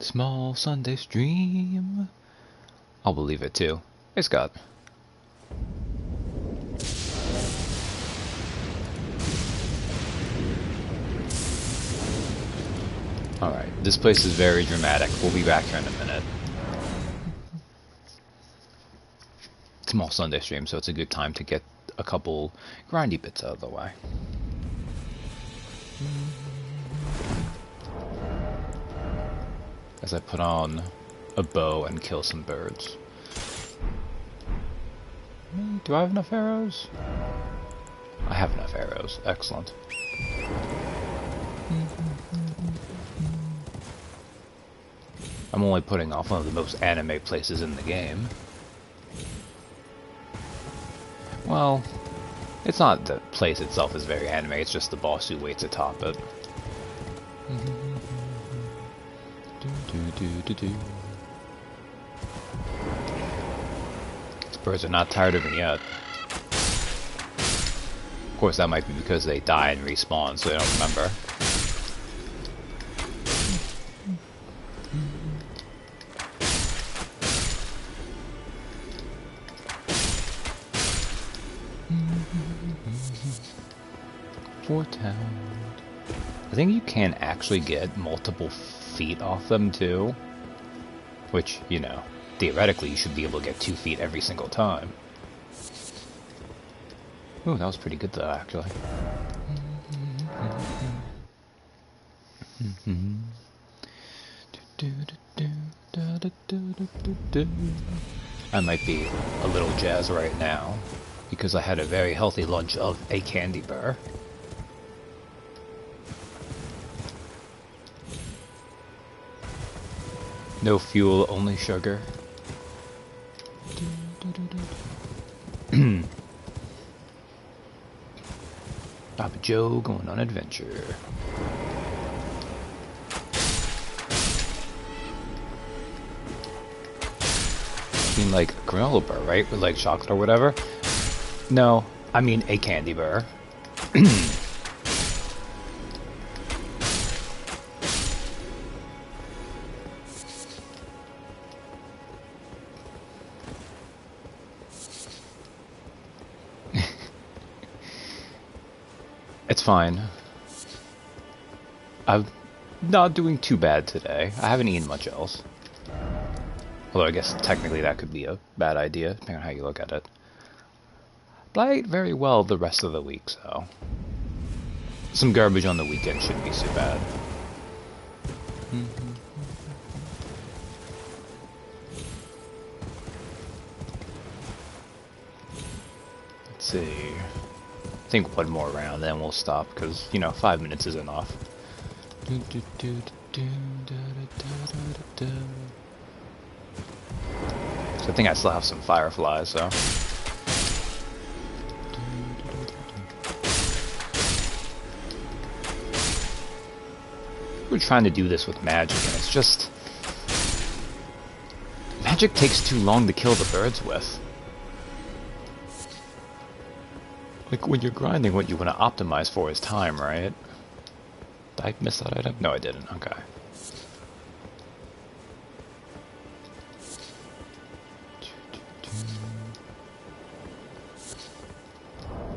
Small Sunday stream. I'll believe it too. Hey Scott. Alright, this place is very dramatic. We'll be back here in a minute. Small Sunday stream, so it's a good time to get a couple grindy bits out of the way. As I put on a bow and kill some birds. Do I have enough arrows? I have enough arrows. Excellent. I'm only putting off one of the most anime places in the game. Well, it's not the place itself is very anime, it's just the boss who waits atop it. These birds are not tired of me yet. Of course, that might be because they die and respawn, so they don't remember. I think you can actually get multiple feet off them too, which, you know, theoretically you should be able to get 2 feet every single time. Ooh, that was pretty good though, actually. I might be a little jazzed right now because I had a very healthy lunch of a candy bar. No fuel, only sugar. Papa Joe going on adventure. You mean like a granola bar, right? With like chocolate or whatever? No, I mean a candy bar. It's fine. I'm not doing too bad today. I haven't eaten much else. Although I guess technically that could be a bad idea, depending on how you look at it. But I ate very well the rest of the week, so... some garbage on the weekend shouldn't be so bad. Let's see... I think one more round, then we'll stop, because, you know, 5 minutes is enough. So I think I still have some fireflies, so... We're trying to do this with magic, and it's just... magic takes too long to kill the birds with. Like, when you're grinding, what you want to optimize for is time, right? Did I miss that item? No, I didn't. Okay.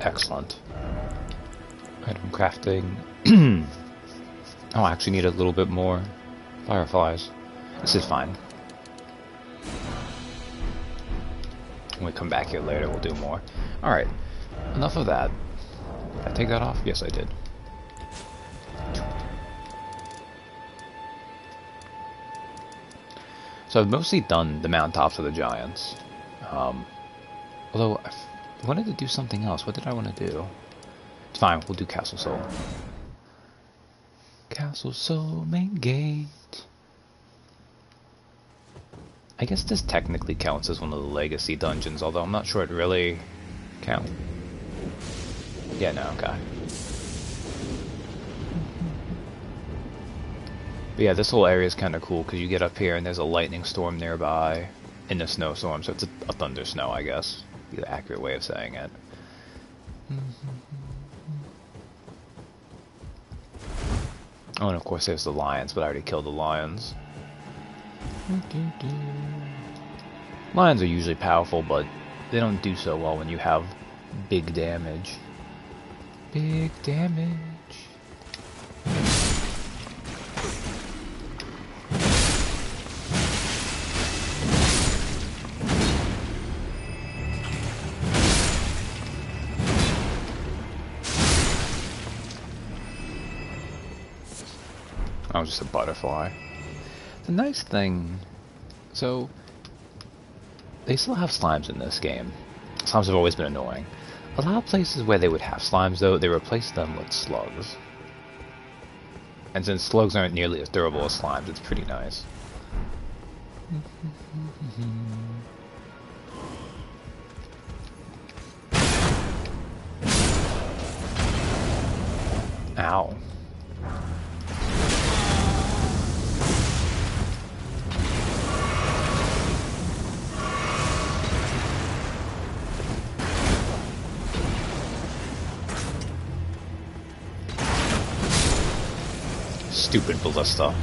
Excellent. Item crafting. Oh, I actually need a little bit more fireflies. This is fine. When we come back here later, we'll do more. Alright. Enough of that. Did I take that off? Yes, I did. So I've mostly done the mountaintops of the giants. Although I wanted to do something else. What did I want to do? It's fine. We'll do Castle Soul. Castle Soul main gate. I guess this technically counts as one of the legacy dungeons, although I'm not sure it really counts. Yeah, no, okay. But yeah, this whole area is kind of cool because you get up here and there's a lightning storm nearby in a snowstorm, so it's a thunder snow, I guess. Be the accurate way of saying it. Oh, and of course there's the lions, but I already killed the lions. Lions are usually powerful, but they don't do so well when you have big damage. Big damage. I was just a butterfly. The nice thing, so they still have slimes in this game. Slimes have always been annoying. A lot of places where they would have slimes, though, they replace them with slugs. And since slugs aren't nearly as durable as slimes, it's pretty nice. Ow. Stupid ballista.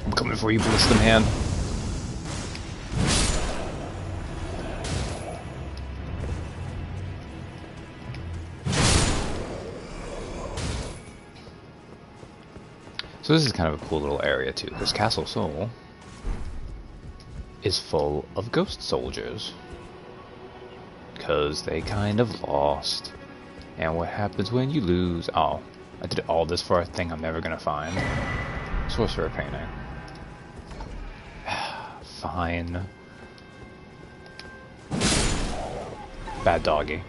I'm coming for you, ballista man. So this is kind of a cool little area too, because Castle Soul is full of ghost soldiers. Because they kind of lost. And what happens when you lose? Oh, I did all this for a thing I'm never gonna find. Sorcerer painting. Fine. Bad doggy.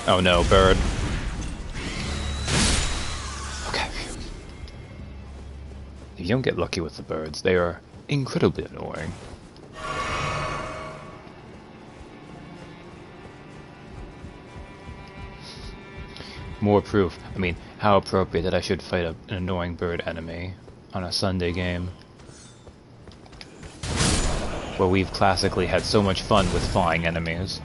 Oh no, bird. Okay. If you don't get lucky with the birds, they are incredibly annoying. More proof. I mean, how appropriate that I should fight an annoying bird enemy on a Sunday game. Where we've classically had so much fun with flying enemies.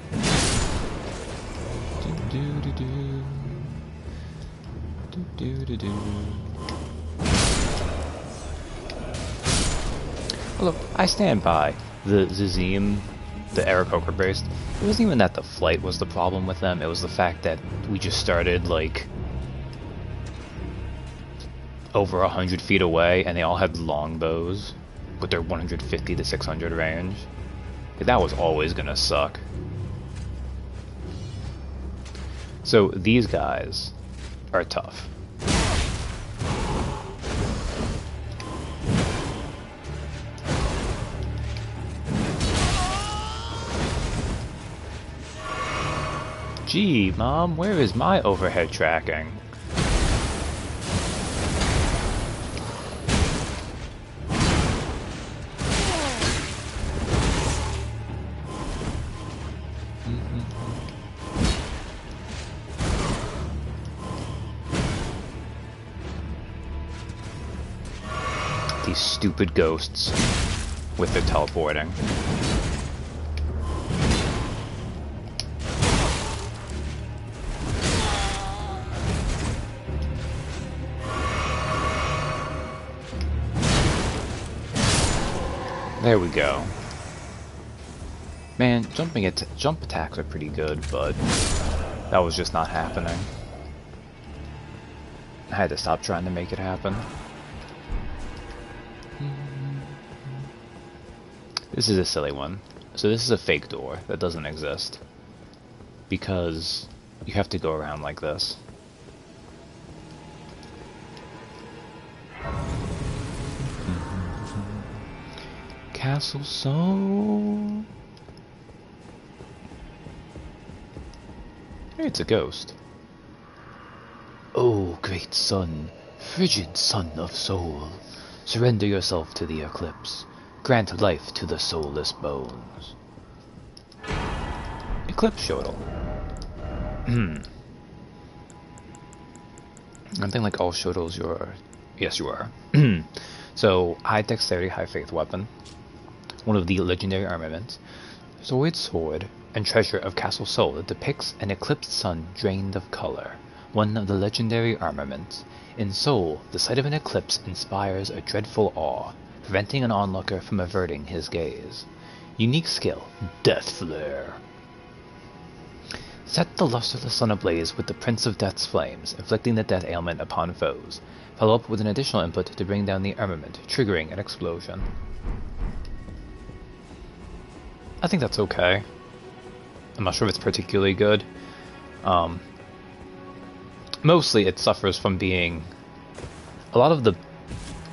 Look, I stand by the Zizim, the Aarakocra based. It wasn't even that the flight was the problem with them, it was the fact that we just started like over 100 feet away and they all had longbows with their 150 to 600 range. That was always gonna suck. So these guys are tough. Gee, Mom, where is my overhead tracking? These stupid ghosts with their teleporting. There we go. Man, jump attacks are pretty good, but that was just not happening. I had to stop trying to make it happen. This is a silly one. So this is a fake door that doesn't exist. Because you have to go around like this. Castle Soul. Hey, it's a ghost. Oh, great sun, frigid sun of soul, surrender yourself to the eclipse. Grant life to the soulless bones. Eclipse Shuttle. I think like all shuttles, your Yes, you are. So, high dexterity, high faith weapon. One of the legendary armaments. Zoid's sword and treasure of Castle Sol depicts an eclipsed sun drained of color. One of the legendary armaments. In Sol, the sight of an eclipse inspires a dreadful awe, preventing an onlooker from averting his gaze. Unique skill, Death Flare. Set the lustreless sun ablaze with the Prince of Death's flames, inflicting the death ailment upon foes. Follow up with an additional input to bring down the armament, triggering an explosion. I think that's okay. I'm not sure if it's particularly good. Mostly it suffers from being... A lot of the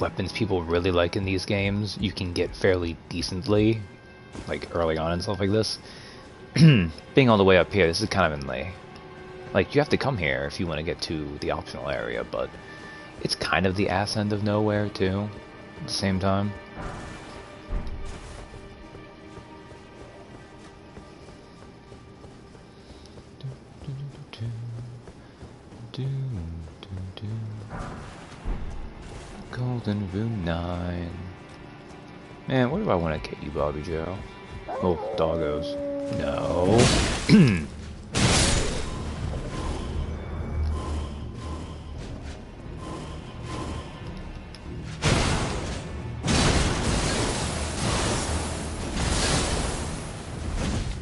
weapons people really like in these games, you can get fairly decently, like early on and stuff like this. Being all the way up here, this is kind of inlay. Like, you have to come here if you want to get to the optional area, but it's kind of the ass end of nowhere, too, at the same time. Golden Room 9. Man, what do I want to get you, Bobby Joe? Oh, doggos. No.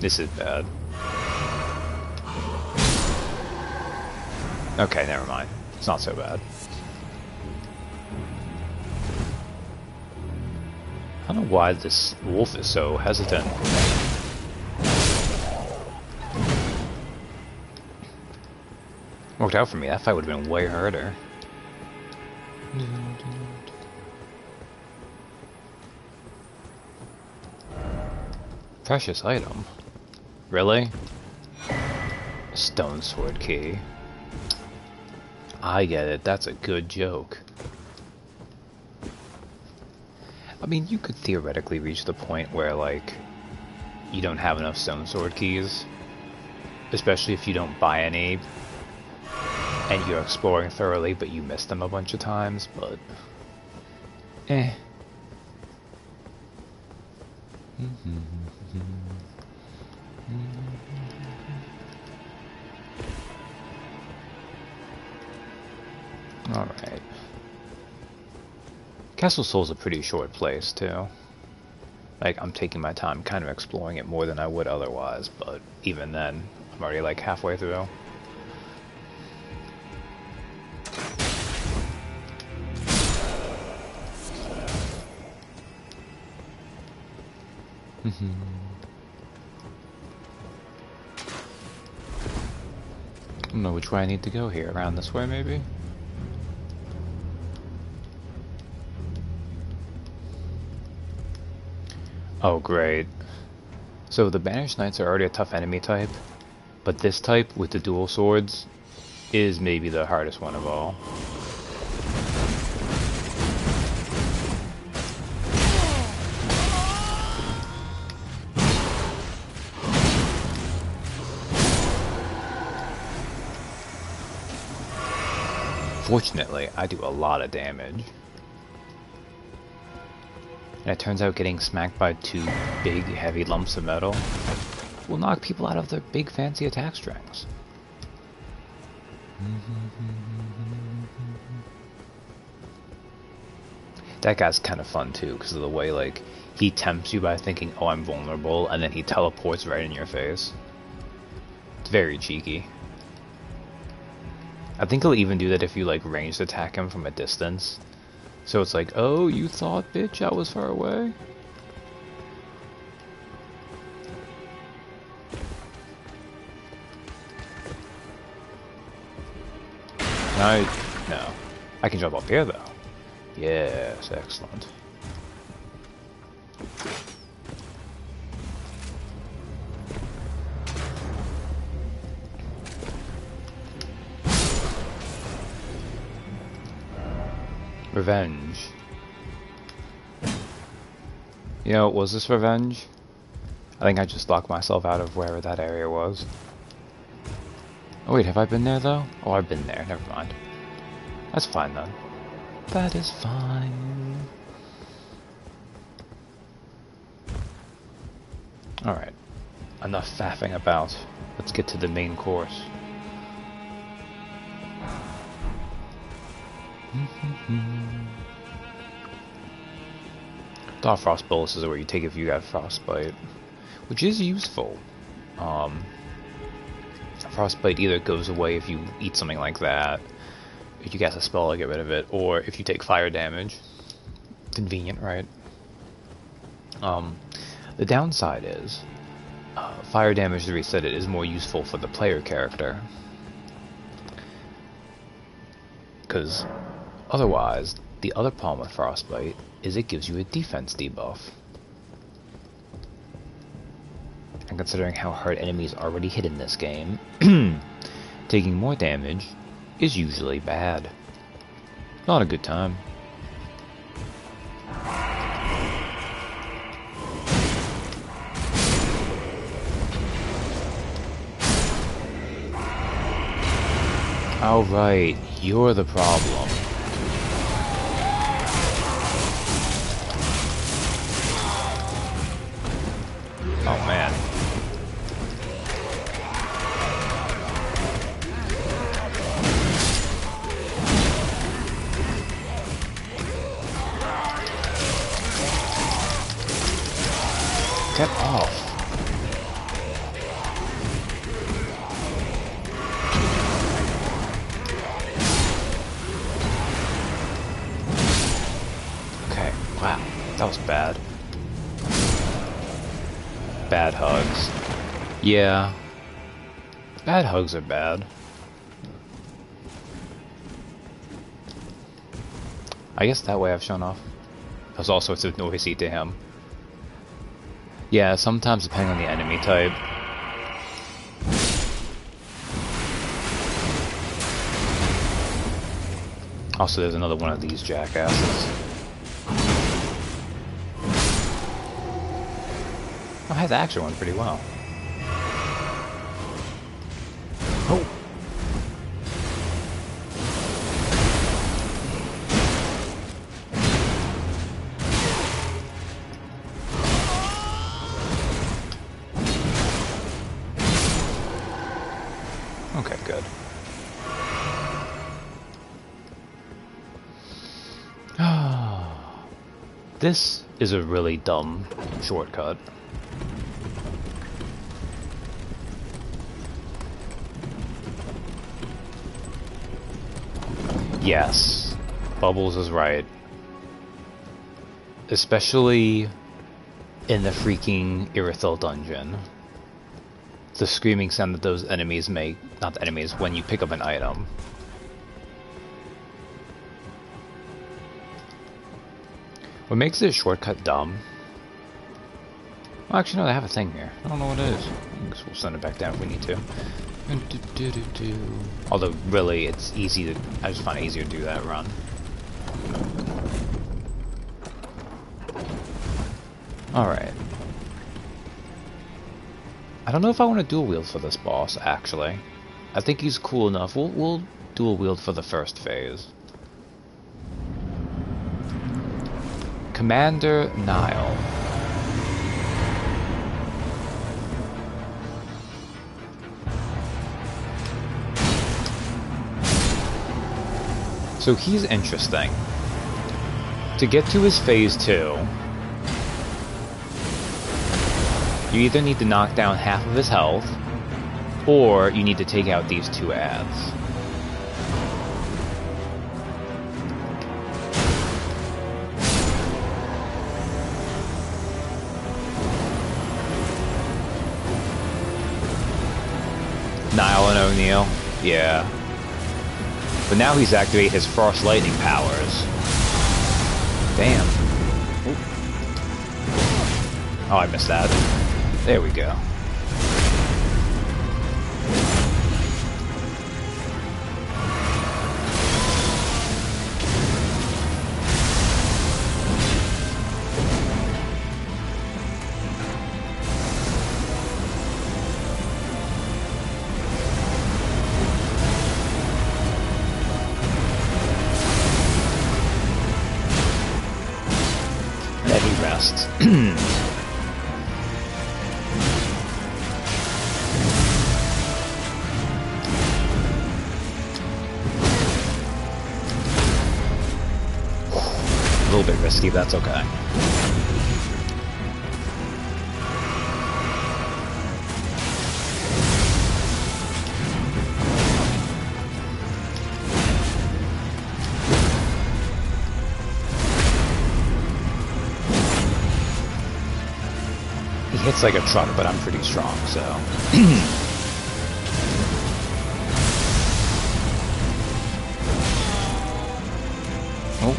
This is bad. Okay, never mind. It's not so bad. I don't know why this wolf is so hesitant. Worked out for me. That fight would have been way harder. Precious item. Really? A stone sword key. I get it. That's a good joke. I mean, you could theoretically reach the point where, like, you don't have enough stone sword keys. Especially if you don't buy any. And you're exploring thoroughly, but you miss them a bunch of times, but... eh. Alright. Castle Sol's a pretty short place, too. Like, I'm taking my time kind of exploring it more than I would otherwise, but even then, I'm already like halfway through. I don't know which way I need to go here. Around this way, maybe? Oh, great. So the Banished Knights are already a tough enemy type, but this type, with the dual swords, is maybe the hardest one of all. Fortunately, I do a lot of damage. And it turns out getting smacked by two big, heavy lumps of metal will knock people out of their big, fancy attack strings. That guy's kind of fun, too, because of the way, like, he tempts you by thinking, oh, I'm vulnerable, and then he teleports right in your face. It's very cheeky. I think he'll even do that if you, like, ranged attack him from a distance. So it's like, oh, you thought, bitch, I was far away? No. I can jump up here, though. Yes, excellent. Revenge. You know, was this revenge? I think I just locked myself out of wherever that area was. Oh wait, have I been there though? Oh, I've been there, never mind. That's fine then. That is fine. Alright. Enough faffing about. Let's get to the main course. Thought frost bolus is where you take if you got frostbite, which is useful. Frostbite either goes away if you eat something like that, if you cast a spell to get rid of it, or if you take fire damage. Convenient, right? The downside is fire damage to reset it is more useful for the player character, because otherwise the other problem with frostbite is it gives you a defense debuff. And considering how hard enemies already hit in this game, taking more damage is usually bad. Not a good time. Alright, you're the problem. Oh man. Get off. Okay, wow, that was bad. Bad hugs. Yeah. Bad hugs are bad. I guess that way I've shown off. That was all sorts of noisy to him. Yeah, sometimes depending on the enemy type. Also, there's another one of these jackasses. I had the action one pretty well. Oh! Okay, good. This is a really dumb shortcut. Yes, Bubbles is right. Especially in the freaking Irithel dungeon. The screaming sound that those enemies make, not the enemies, when you pick up an item. What makes this shortcut dumb? Well, actually, no, they have a thing here. I don't know what it is. I guess we'll send it back down if we need to. Although, really, it's easy to... I just find it easier to do that run. Alright. I don't know if I want to dual wield for this boss, actually. I think he's cool enough. We'll dual wield for the first phase. Commander Nile. So he's interesting. To get to his phase 2, you either need to knock down half of his health, or you need to take out these 2 ads. Nile and O'Neill, yeah. But now he's activated his Frost Lightning powers. Damn. Ooh. Oh, I missed that. There we go. fast. A little bit risky, but that's okay. He hits like a truck, but I'm pretty strong, so... Oh.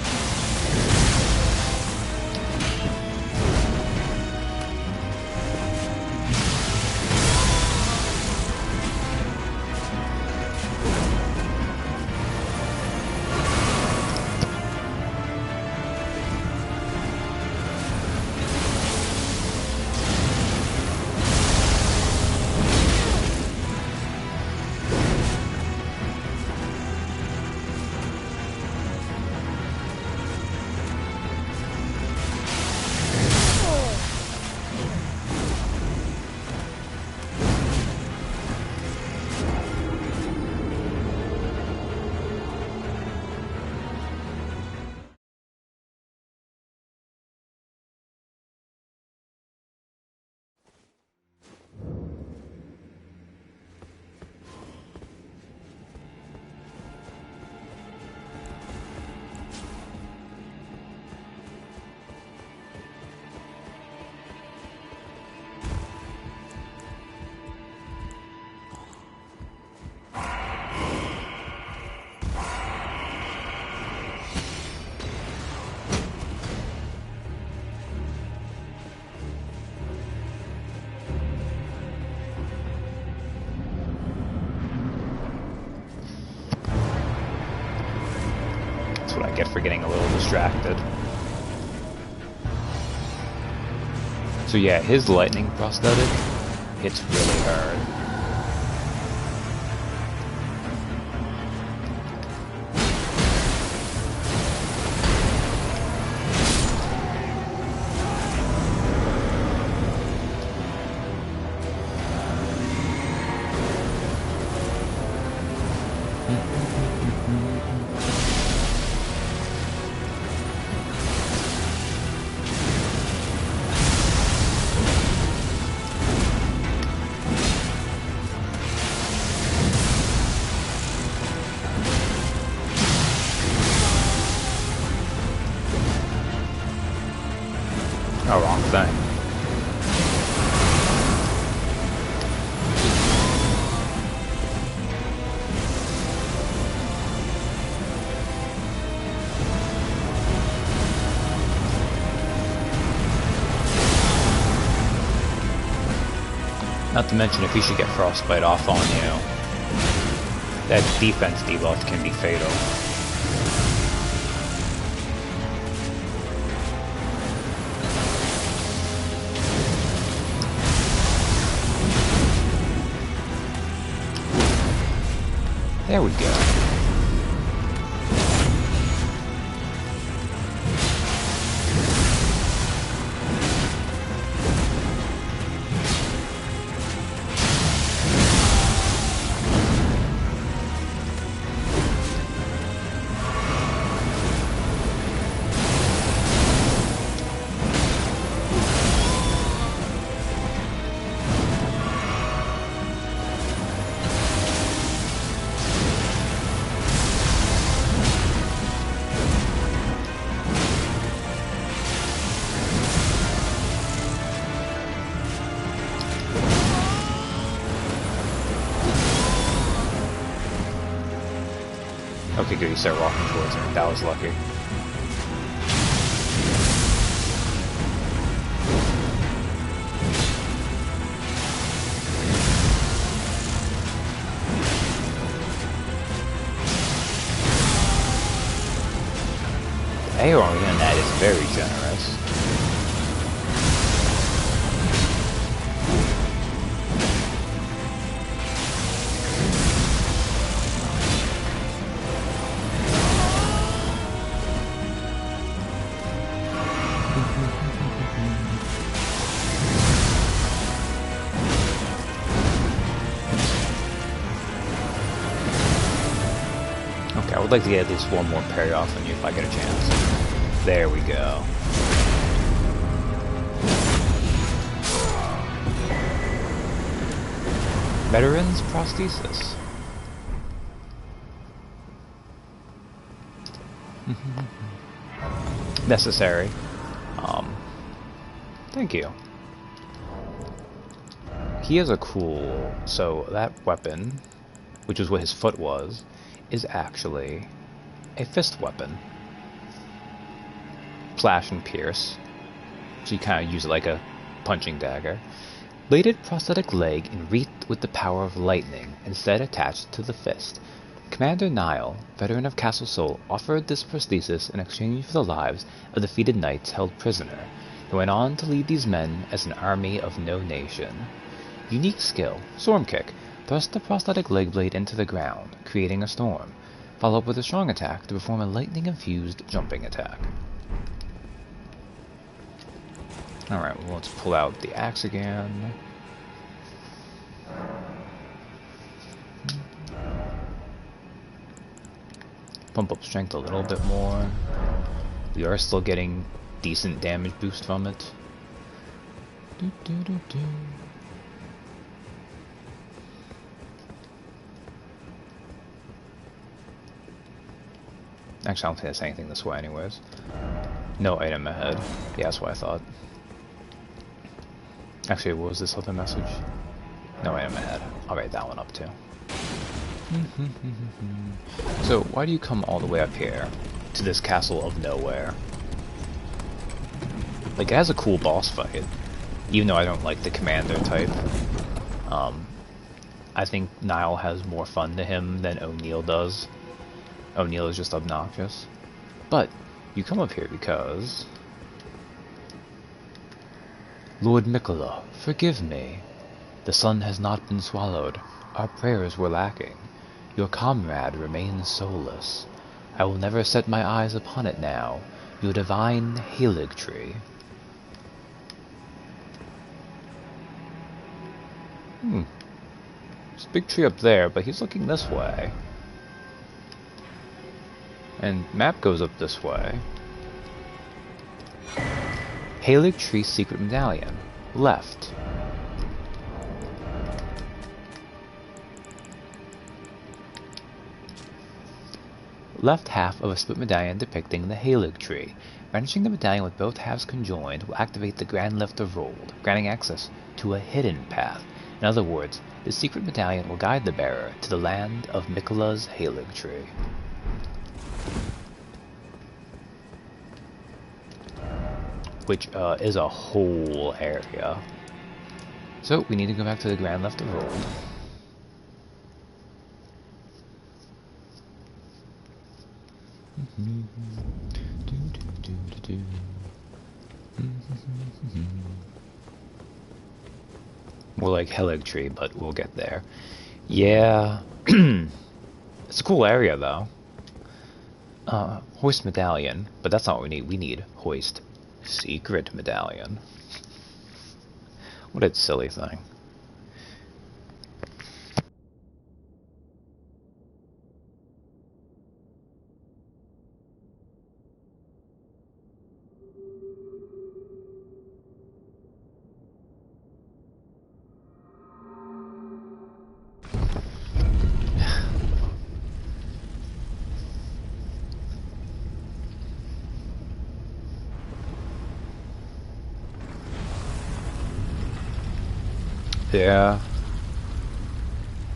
That's what I get for getting a little distracted. So yeah, his lightning prosthetic hits really hard. Oh, wrong thing. Not to mention, if he should get frostbite off on you, that defense debuff can be fatal. There we go. Okay, good, you start walking towards me. That was lucky. The AoE on that is very generous. Okay, I would like to get at least one more parry off on you if I get a chance. There we go. Veteran's prosthesis. Necessary. Thank you. He has a cool... So, that weapon, which is what his foot was, is actually a fist weapon. Slash and pierce. So you kind of use it like a punching dagger. Bladed prosthetic leg and wreathed with the power of lightning, instead attached to the fist. Commander Nile, veteran of Castle Sol, offered this prosthesis in exchange for the lives of defeated knights held prisoner. He went on to lead these men as an army of no nation. Unique skill, Storm Kick. Thrust the prosthetic leg blade into the ground, creating a storm. Follow up with a strong attack to perform a lightning-infused jumping attack. Alright, well, let's pull out the axe again. Pump up strength a little bit more. We are still getting decent damage boost from it. Actually, I don't think there's anything this way anyways. No item ahead. Yeah, that's what I thought. Actually, what was this other message? No item ahead. I'll write that one up too. So, why do you come all the way up here to this castle of nowhere? Like, it has a cool boss fight, even though I don't like the commander type. I think Nile has more fun to him than O'Neil does. O'Neil is just obnoxious. But, you come up here because... Lord Mikola, forgive me. The sun has not been swallowed. Our prayers were lacking. Your comrade remains soulless. I will never set my eyes upon it now. Your divine Halig tree. There's a big tree up there, but he's looking this way. And map goes up this way. Halig tree secret medallion. Left. Left half of a split medallion depicting the Halig tree. Branching the medallion with both halves conjoined will activate the Grand Lift of Rold, granting access to a hidden path. In other words, the secret medallion will guide the bearer to the land of Mikola's Halig tree. Which is a whole area. So we need to go back to the Grand Lift of Rold. More like Halig tree, but we'll get there. Yeah, it's a cool area though. Hoist medallion, but that's not what we need. We need hoist secret medallion. What a silly thing. Yeah.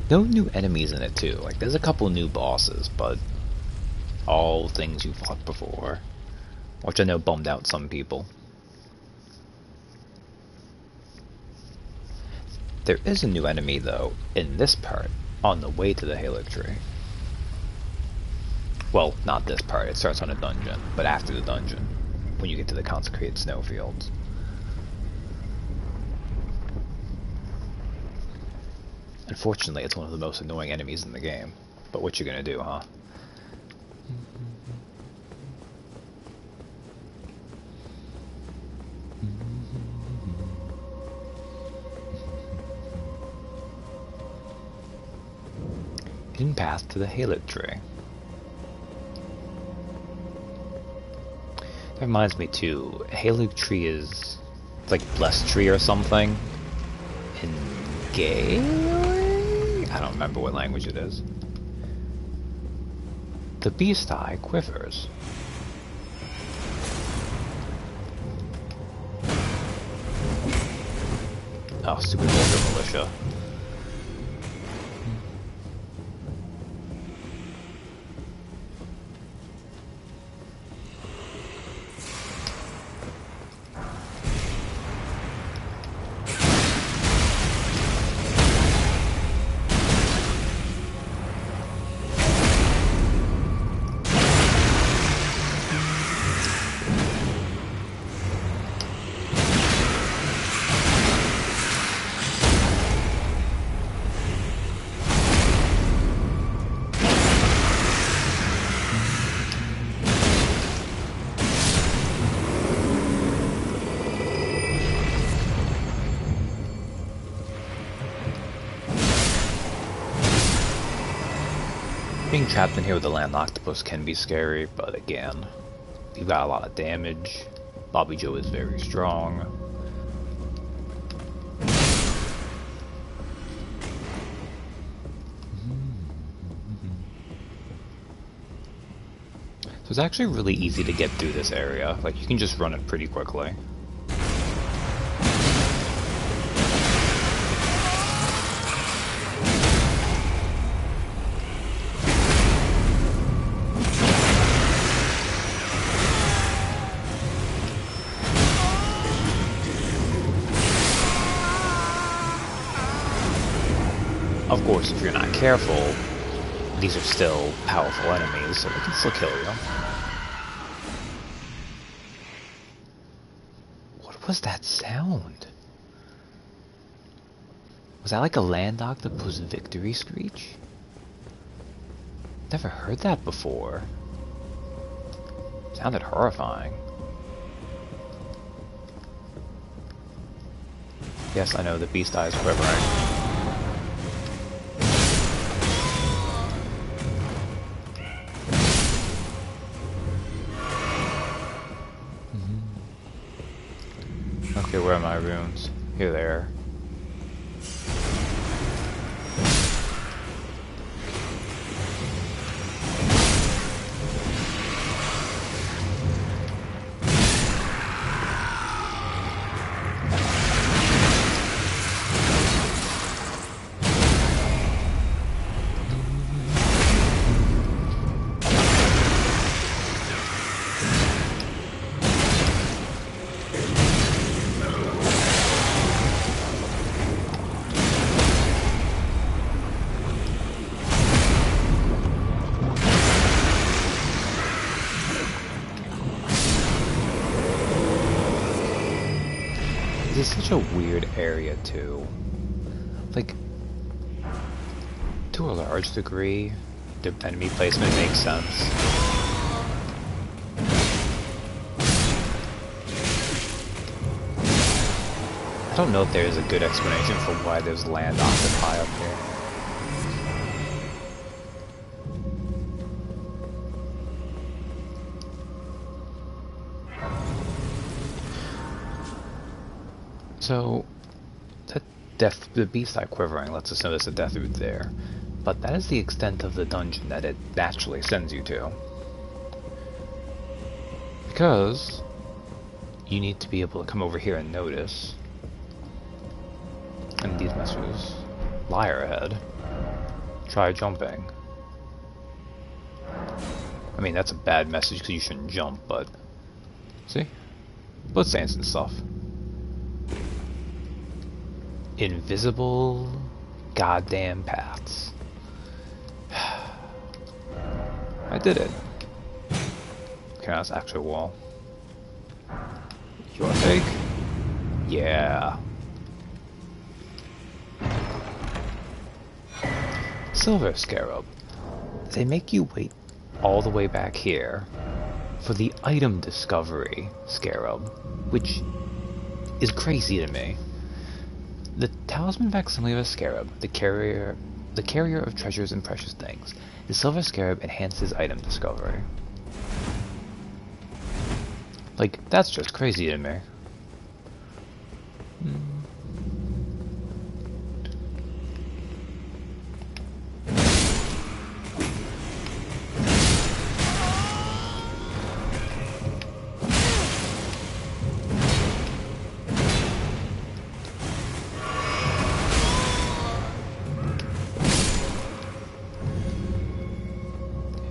No new enemies in it too. Like, there's a couple new bosses, but all things you fought before. Which I know bummed out some people. There is a new enemy, though, in this part, on the way to the Halig tree. Well, not this part. It starts on a dungeon, but after the dungeon, when you get to the consecrated snowfields. Unfortunately, it's one of the most annoying enemies in the game. But what you gonna do, huh? Hidden path to the Halig tree. That reminds me too, Halug Tree is like Blessed Tree or something in Gaelic? I don't remember what language it is. The beast eye quivers. Oh, stupid Vulgar Militia. Being trapped in here with the land octopus can be scary, but again, you've got a lot of damage. Bobby Joe is very strong. So it's actually really easy to get through this area. Like, you can just run it pretty quickly. Of course, if you're not careful, these are still powerful enemies, so they can still kill you. What was that sound? Was that like a land octopus victory screech? Never heard that before. Sounded horrifying. Yes, I know, the beast eye is quivering. Okay, where are my runes? Here they are. This is such a weird area too. Like, to a large degree, the enemy placement makes sense. I don't know if there is a good explanation for why there's land octopi up here. So, the beast eye quivering lets us know there's a death route there, but that is the extent of the dungeon that it naturally sends you to. Because you need to be able to come over here and notice. And these messages. Liar ahead. Try jumping. I mean, that's a bad message because you shouldn't jump, but... See? Bloodstains and stuff. Invisible goddamn paths. I did it. Okay, that's actually a wall. You want to take? Yeah. Silver Scarab. They make you wait all the way back here for the item discovery Scarab, which is crazy to me. The talisman facsimile of a scarab, the carrier of treasures and precious things. The silver scarab enhances item discovery. Like, that's just crazy to me.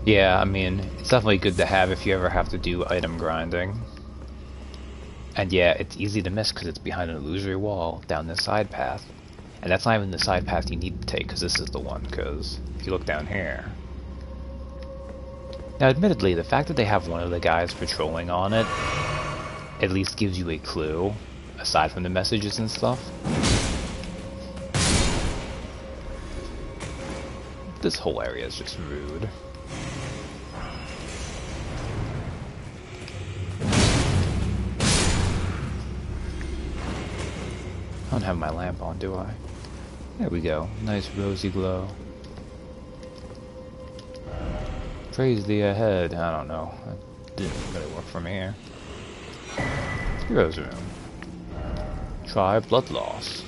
Yeah, I mean, it's definitely good to have if you ever have to do item grinding. And yeah, it's easy to miss because it's behind an illusory wall down this side path. And that's not even the side path you need to take, because this is the one, because if you look down here... Now, admittedly, the fact that they have one of the guys patrolling on it at least gives you a clue, aside from the messages and stuff. This whole area is just rude. I don't have my lamp on, do I? There we go. Nice rosy glow. Praise the ahead. I don't know. That didn't really work for me here. Hero's room. Try blood loss.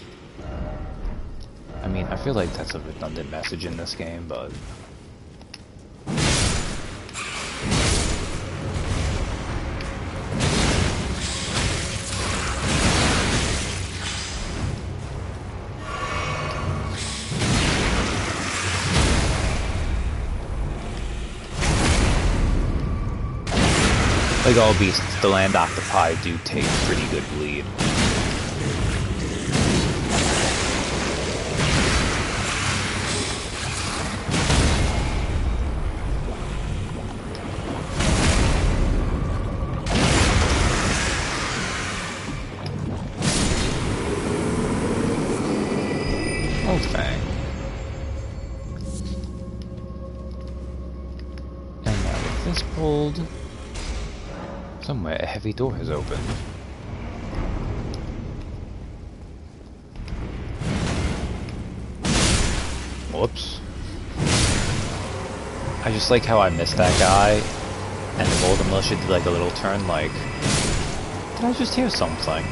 I mean, I feel like that's a redundant message in this game, but... Like all beasts, the land octopi do take pretty good bleed. Oh, fang. And now with this pulled... Somewhere a heavy door has opened. Whoops. I just like how I missed that guy, and the Golden Militia did like a little turn like, did I just hear something?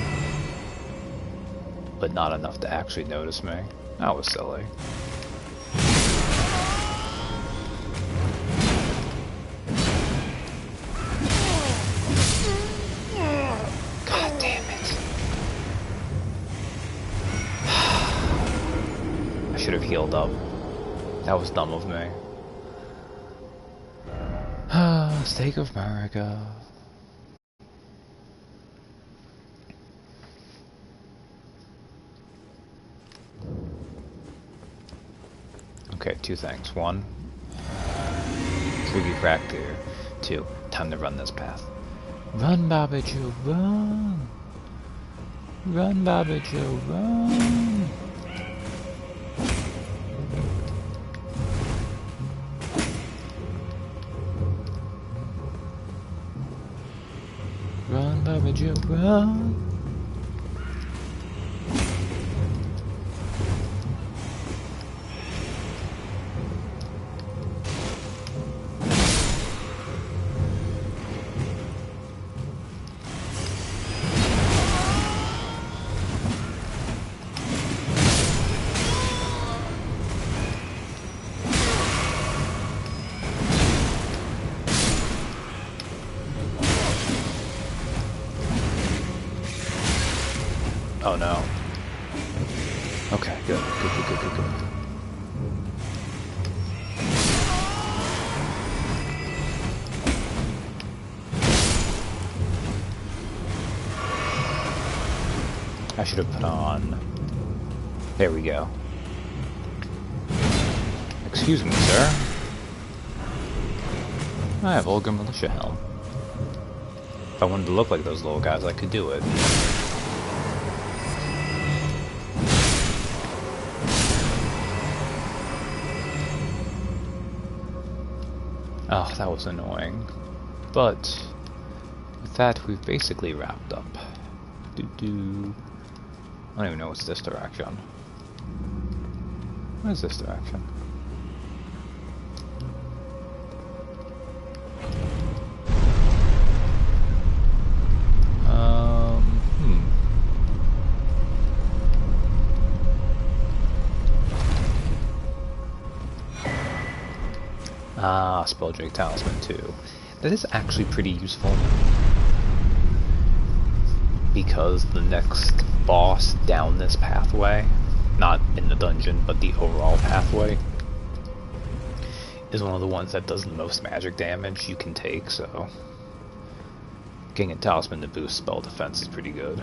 But not enough to actually notice me. That was silly. Should have healed up. That was dumb of me. Steak of America. Okay, two things. One, Tricky Crack here. Two, time to run this path. Run, Baba Joe, run! Run, Baba Joe, run! Run, Baba Joe, run! Oh no. Okay, good. Good. I should have put on... There we go. Excuse me, sir. I have Olga Militia Helm. If I wanted to look like those little guys, I could do it. Oh, that was annoying. But with that, we've basically wrapped up. I don't even know what's this direction. What is this direction? Spelldrake Talisman too. That is actually pretty useful, because the next boss down this pathway, not in the dungeon, but the overall pathway, is one of the ones that does the most magic damage you can take, so getting a talisman to boost spell defense is pretty good.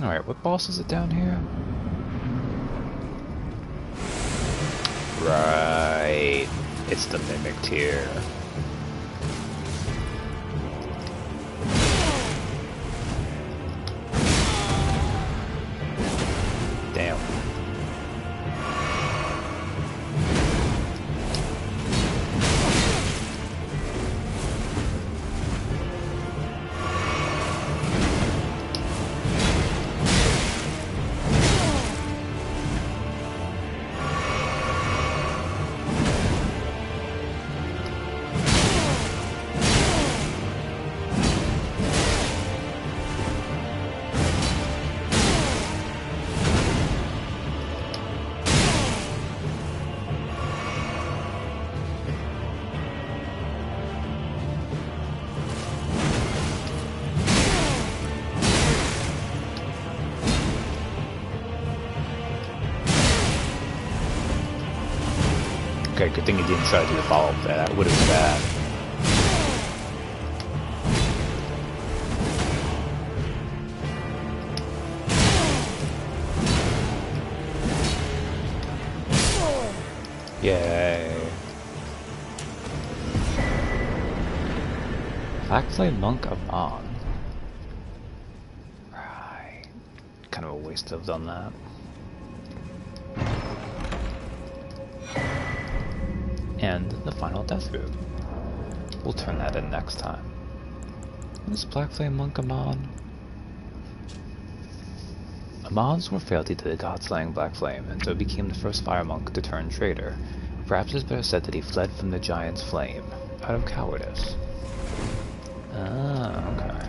Alright, what boss is it down here? Right, it's the Mimic tier. Damn. Okay, good thing you didn't try to do the follow-up there. That would have been bad. Yay. Blackflame Monk Amon. Right. Kind of a waste to have done that. And the final death root. We'll turn that in next time. What is Blackflame Monk Amon? Amon swore fealty to the god-slaying Black Flame, and so became the first fire monk to turn traitor. Perhaps it's better said that he fled from the giant's flame, out of cowardice. Ah, okay.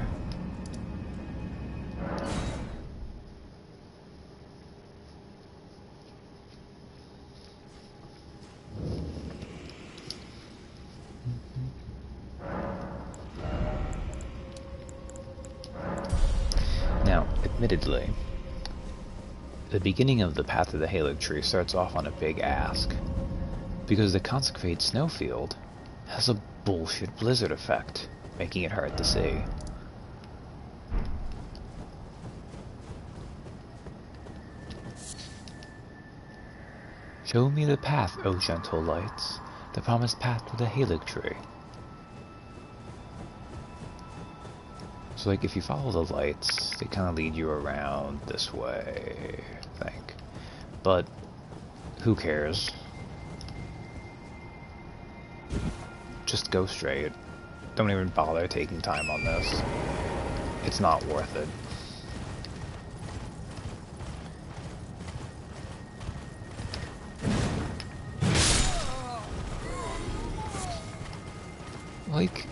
Now, admittedly, the beginning of the Path of the Halig Tree starts off on a big ask, because the consecrated snowfield has a bullshit blizzard effect, making it hard to see. Show me the path, O gentle lights, the promised path to the Halig Tree. So like if you follow the lights, they kind of lead you around this way, I think. But who cares? Just go straight. Don't even bother taking time on this. It's not worth it. Like,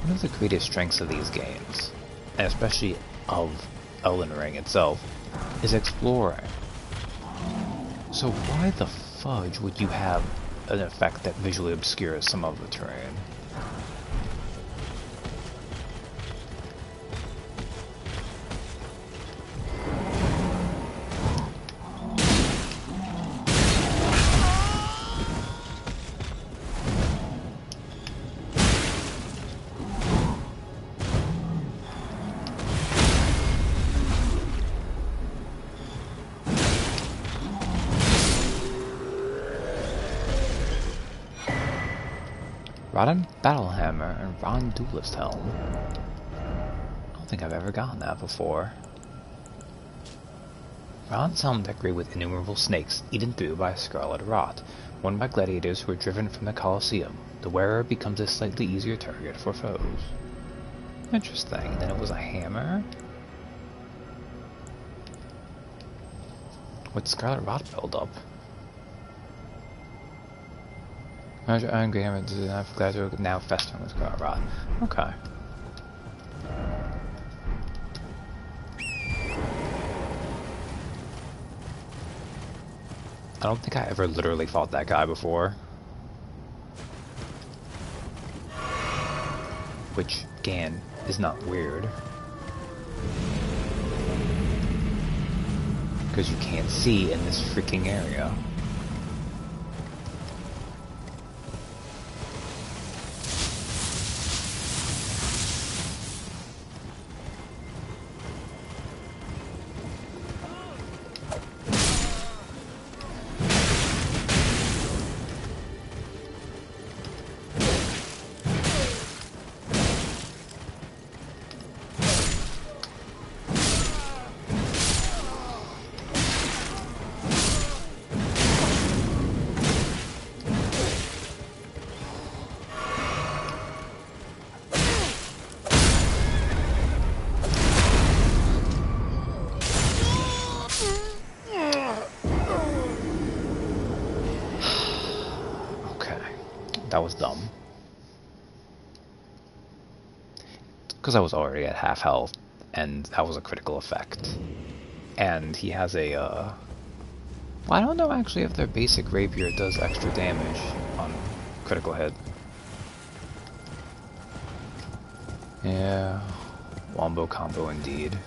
one of the greatest strengths of these games, and especially of Elden Ring itself, is exploring. So why the fudge would you have an effect that visually obscures some of the terrain? Rodden Battlehammer and Ron Duelist Helm. I don't think I've ever gotten that before. Ron's helm decorated with innumerable snakes eaten through by a scarlet rot, worn by gladiators who are driven from the Colosseum. The wearer becomes a slightly easier target for foes. Interesting. Then it was a hammer? With scarlet rot buildup. Iron Hammer does not for gladiator now festering with scarlet rot. Okay. I don't think I ever literally fought that guy before. Which, again, is not weird. Because you can't see in this freaking area. That was dumb. Because I was already at half health, and that was a critical effect. And he has a, well, I don't know actually if their basic rapier does extra damage on critical hit. Yeah, wombo combo indeed.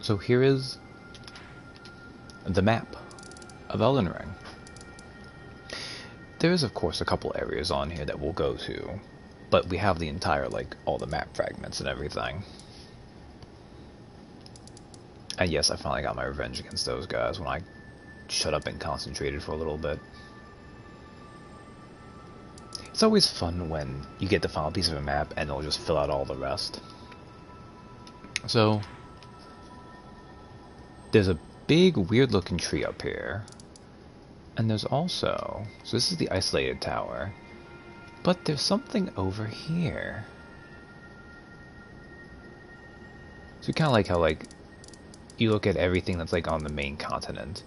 So here is the map of Elden Ring. There is, of course, a couple areas on here that we'll go to, but we have the entire, like, all the map fragments and everything. And yes, I finally got my revenge against those guys when I shut up and concentrated for a little bit. It's always fun when you get the final piece of a map and it'll just fill out all the rest. So, there's a big weird looking tree up here. And there's also, so this is the isolated tower, but there's something over here. So kind of like how, like, you look at everything that's, like, on the main continent,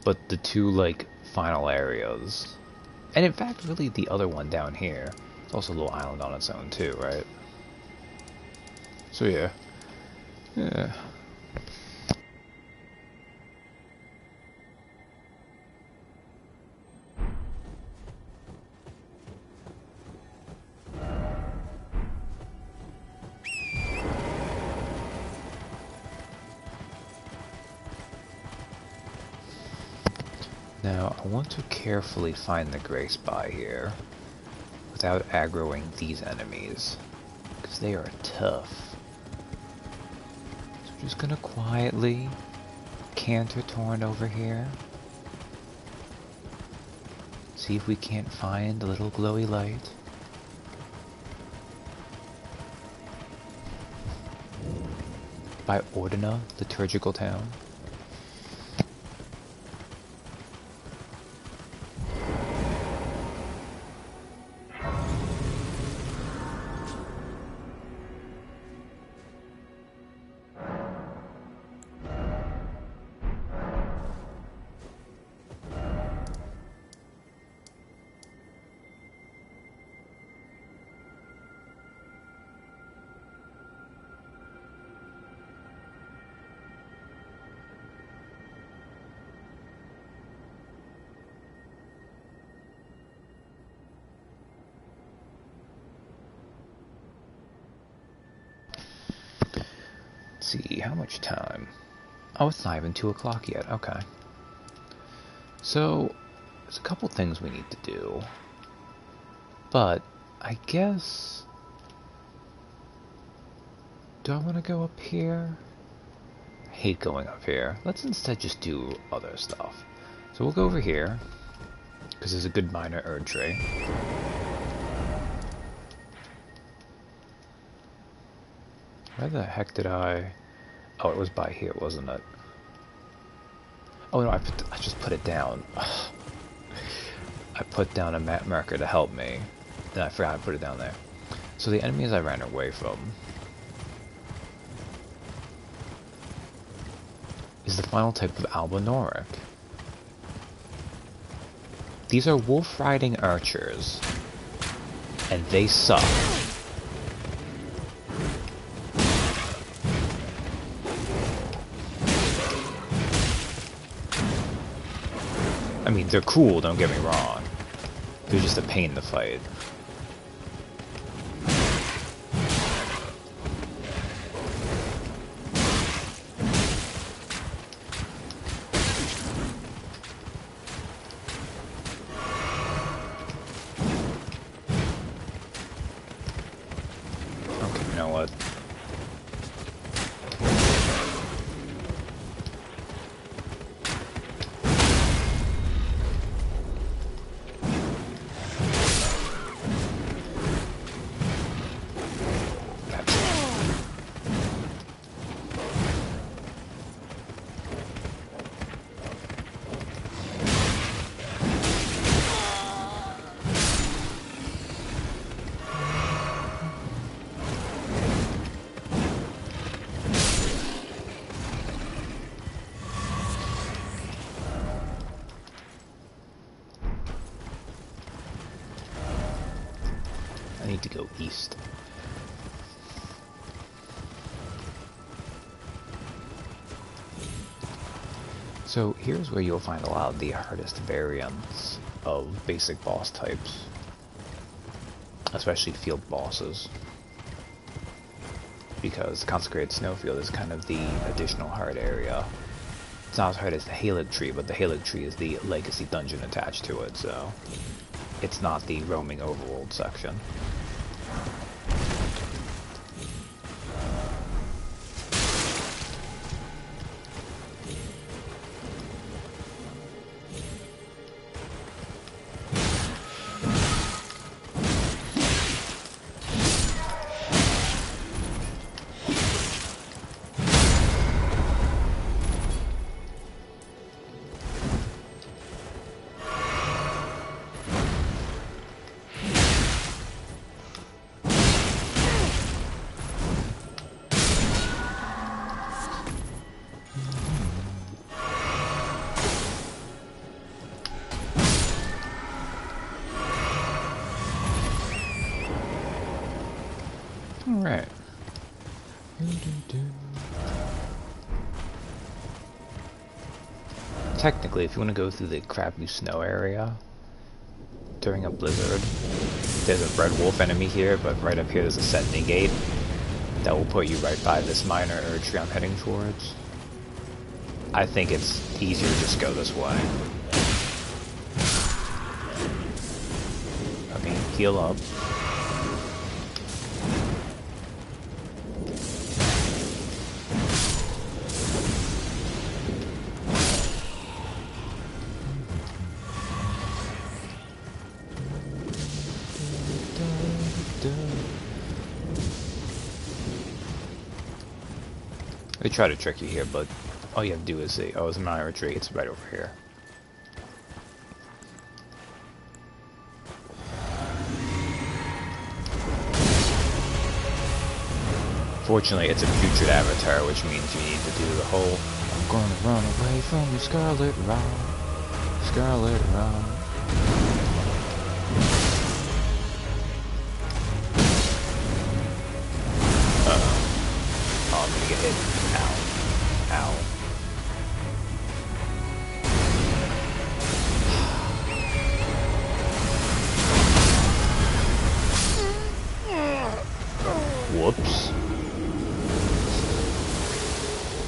but the two, like, final areas, and in fact, really the other one down here, it's also a little island on its own too, right? So yeah. Now, I want to carefully find the gray spy here, without aggroing these enemies, because they are tough. So I'm just gonna quietly canter torrent over here, see if we can't find a little glowy light. By Ordina, liturgical town. See, how much time? Oh, it's not even 2 o'clock yet. Okay. So, there's a couple things we need to do. But, I guess... do I want to go up here? I hate going up here. Let's instead just do other stuff. So we'll go over here, because there's a good minor Erd tree. Where the heck did I... oh, it was by here, wasn't it? Oh no, I just put it down. Ugh. I put down a map marker to help me. Then I forgot I put it down there. So the enemies I ran away from is the final type of Albinoric. These are wolf-riding archers, and they suck. I mean, they're cool, don't get me wrong. They're just a pain to fight. Okay, you know what? I need to go east. So here's where you'll find a lot of the hardest variants of basic boss types, especially field bosses. because the consecrated snowfield is kind of the additional hard area. It's not as hard as the Halig tree, but the Halig tree is the legacy dungeon attached to it, so it's not the roaming overworld section. Alright. Technically, if you want to go through the crappy snow area during a blizzard, there's a red wolf enemy here, but right up here there's a sending gate that will put you right by this minor urge tree I'm heading towards. I think it's easier to just go this way. I mean, heal up. They try to trick you here, but all you have to do is say, oh, it's a minor retreat, it's right over here. Fortunately, it's a putrid avatar, which means you need to do the whole, I'm gonna run away from you, Scarlet Rot, Scarlet Rot. Oh, I'm gonna get hit. Ow. Ow. Whoops.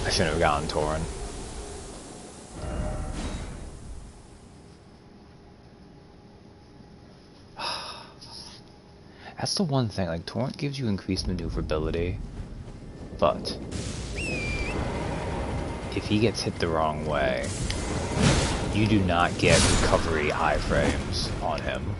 I shouldn't have gotten Torrent. That's the one thing, like, Torrent gives you increased maneuverability, but if he gets hit the wrong way, you do not get recovery iframes on him.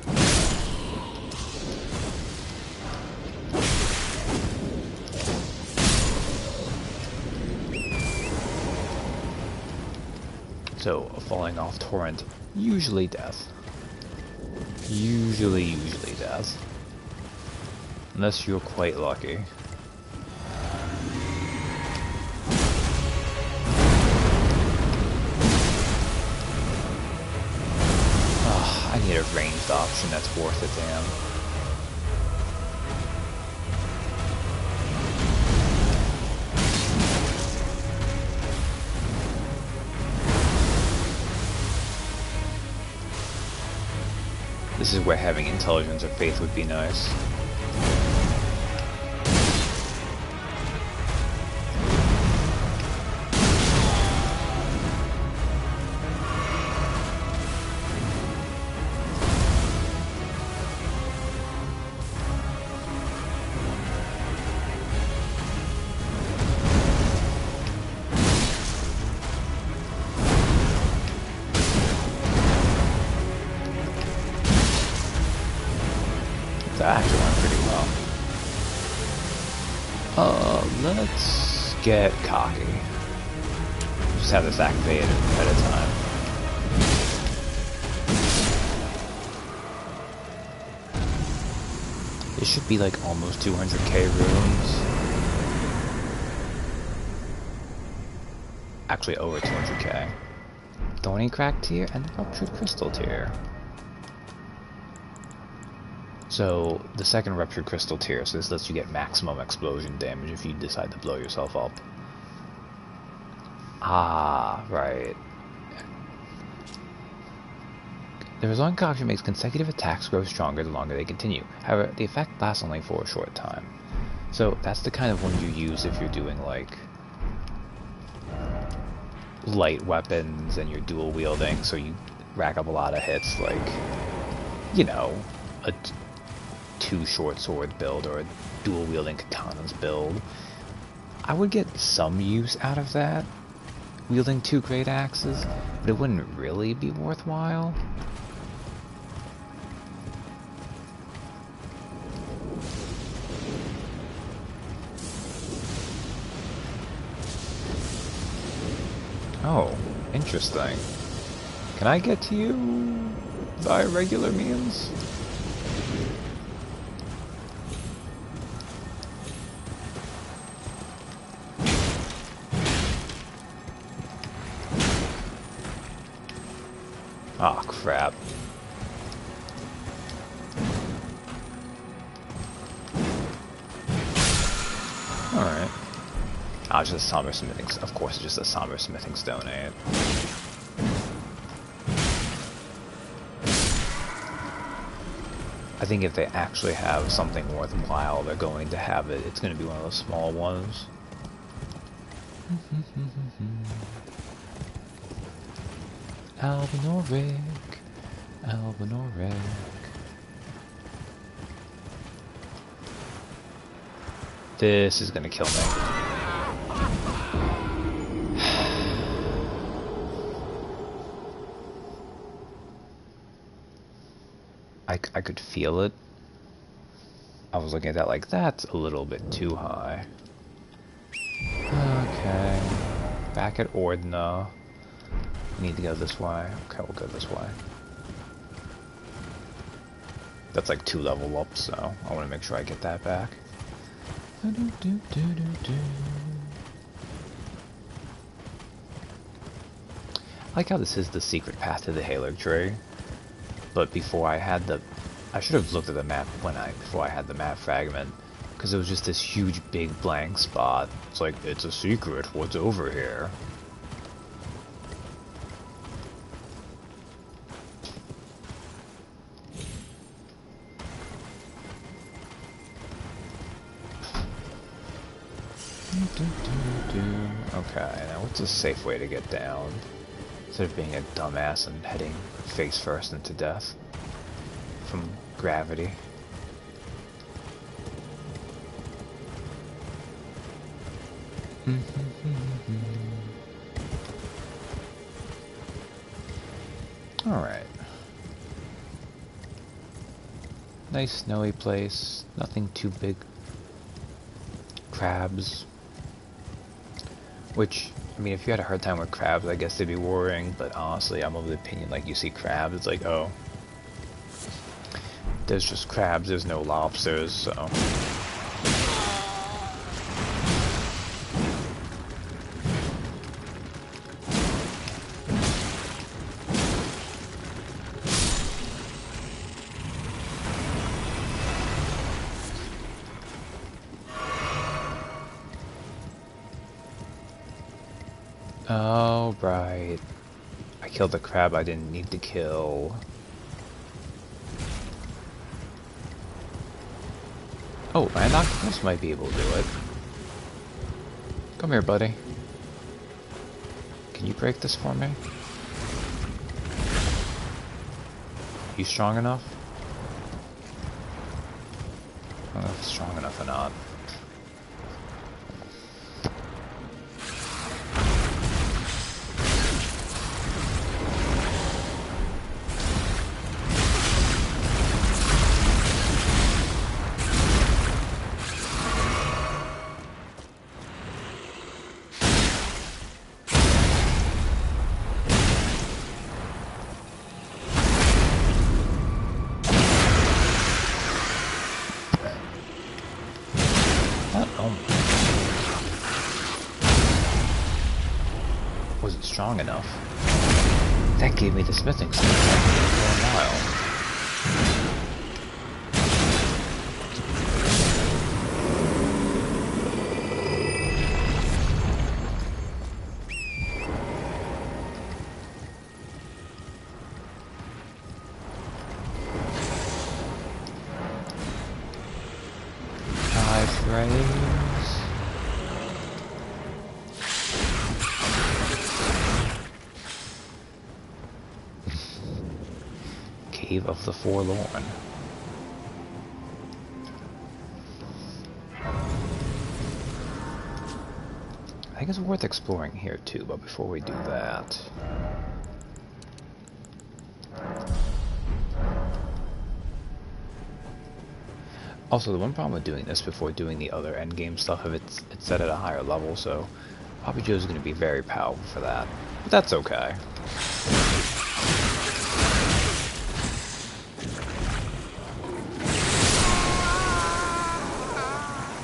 So, a falling off Torrent, usually death. Usually death. Unless you're quite lucky. Oh, I need a ranged option that's worth it, damn. This is where having intelligence or faith would be nice. That actually went pretty well. Let's get cocky. Just have this activated at a time. This should be like almost 200k runes. Actually over 200k. Thorny Crack tier and the Ruptured Crystal tier. So, the second Ruptured Crystal tier, so this lets you get maximum explosion damage if you decide to blow yourself up. Ah, right. The Resolving Concoction makes consecutive attacks grow stronger the longer they continue. However, the effect lasts only for a short time. So that's the kind of one you use if you're doing like light weapons and you're dual wielding, so you rack up a lot of hits, like, you know, a two short sword build or a dual wielding katanas build. I would get some use out of that, wielding two great axes, but it wouldn't really be worthwhile. Oh, interesting. Can I get to you by regular means? Oh, crap. Alright. Ah, just a somber smithing... Of course, it's just a somber smithing stone, ain't it? I think if they actually have something worthwhile, they're going to have it. It's going to be one of those small ones. Albanoric, Albanoric. This is gonna kill me. I could feel it. I was looking at that like, that's a little bit too high. Okay. Back at Ordna. We need to go this way. Okay, we'll go this way. That's like 2 level up, so I want to make sure I get that back. I like how this is the secret path to the Halo tree, but before I had the... I should have looked at the map before I had the map fragment, because it was just this huge big blank spot. It's like, it's a secret, what's over here? Okay, now what's a safe way to get down? Instead of being a dumbass and heading face first into death from gravity. Alright. Nice snowy place, nothing too big. Crabs. Which, I mean, if you had a hard time with crabs, I guess they'd be worrying, but honestly, I'm of the opinion, like, you see crabs, it's like, oh, there's just crabs, there's no lobsters, so... Oh, right. I killed the crab I didn't need to kill. Oh, and octopus might be able to do it. Come here, buddy. Can you break this for me? You strong enough? I don't know if it's strong enough or not. Wasn't strong enough. That gave me the smithing stone for a while. praise. Cave of the Forlorn. I think it's worth exploring here too, but before we do that... Also, the one problem with doing this before doing the other endgame stuff, if it's set at a higher level, so Bobby Joe's going to be very powerful for that. But that's okay.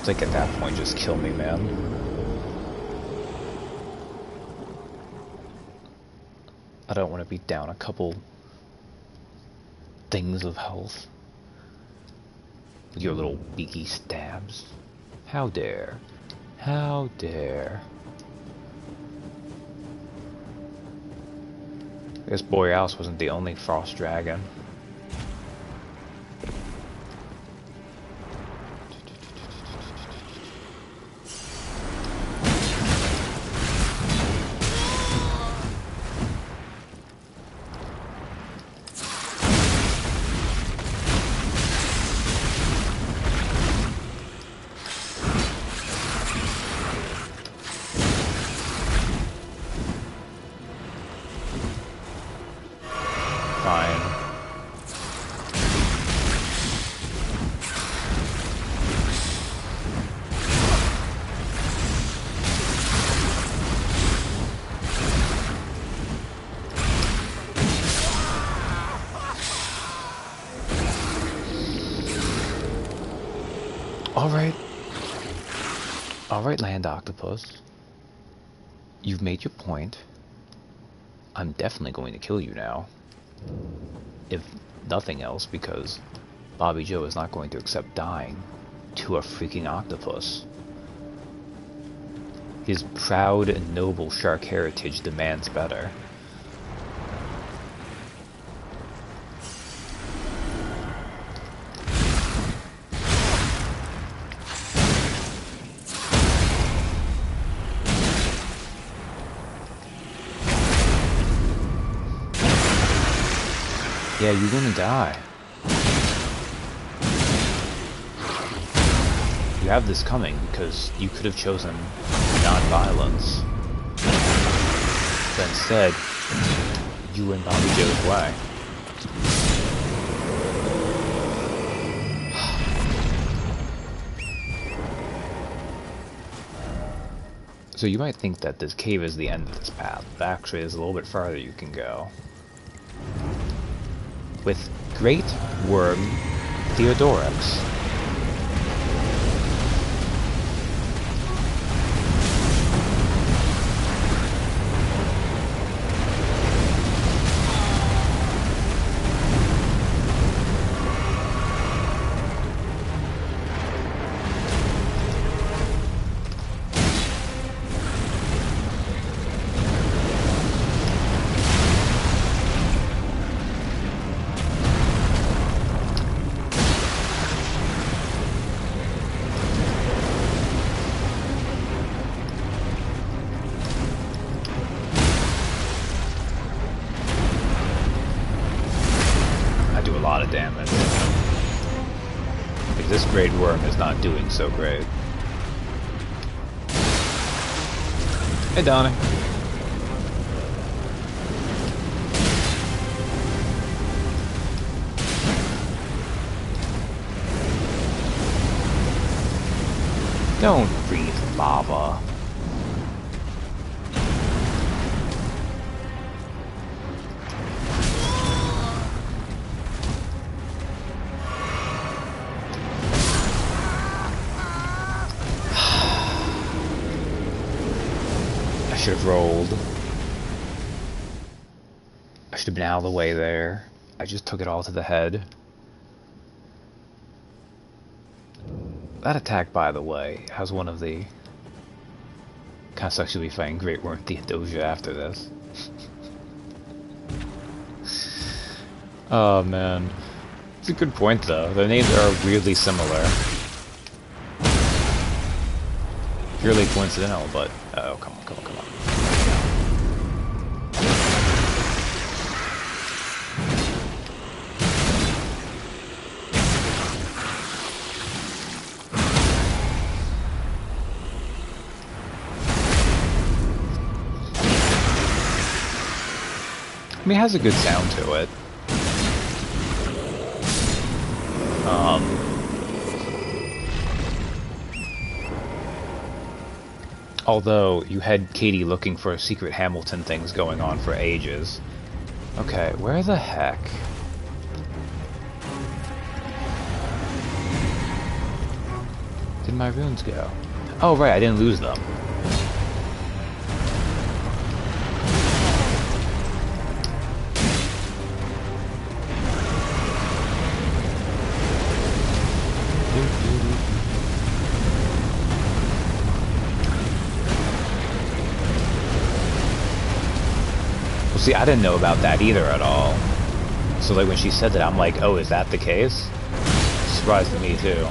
It's like at that point, just kill me, man. I don't want to be down a couple things of health. With your little beaky stabs. How dare. How dare. I guess Borealis wasn't the only frost dragon. Alright, Land Octopus. You've made your point. I'm definitely going to kill you now. If nothing else, because Bobby Joe is not going to accept dying to a freaking octopus. His proud and noble shark heritage demands better. Yeah, you're gonna die. You have this coming because you could have chosen non-violence. But instead, you went Bobby Joe's way. So you might think that this cave is the end of this path, but actually there's a little bit farther you can go. With Great Worm Theodorix. Damage. Like this Great Worm is not doing so great. Hey, Donnie. Don't breathe lava. I should have rolled. I should have been out of the way there. I just took it all to the head. That attack, by the way, has one of the... Kinda sucks you'll be fighting Great Worm Theodosia after this. Oh man. It's a good point though. Their names are weirdly similar. purely coincidental, but... Oh, come on, come on, come on. I mean, it has a good sound to it. Although, you had Katie looking for secret Hamilton things going on for ages. Okay, where the heck? Did my runes go? Oh, right, I didn't lose them. See, I didn't know about that either at all. So like when she said that, I'm like, oh, is that the case? Surprised to me too.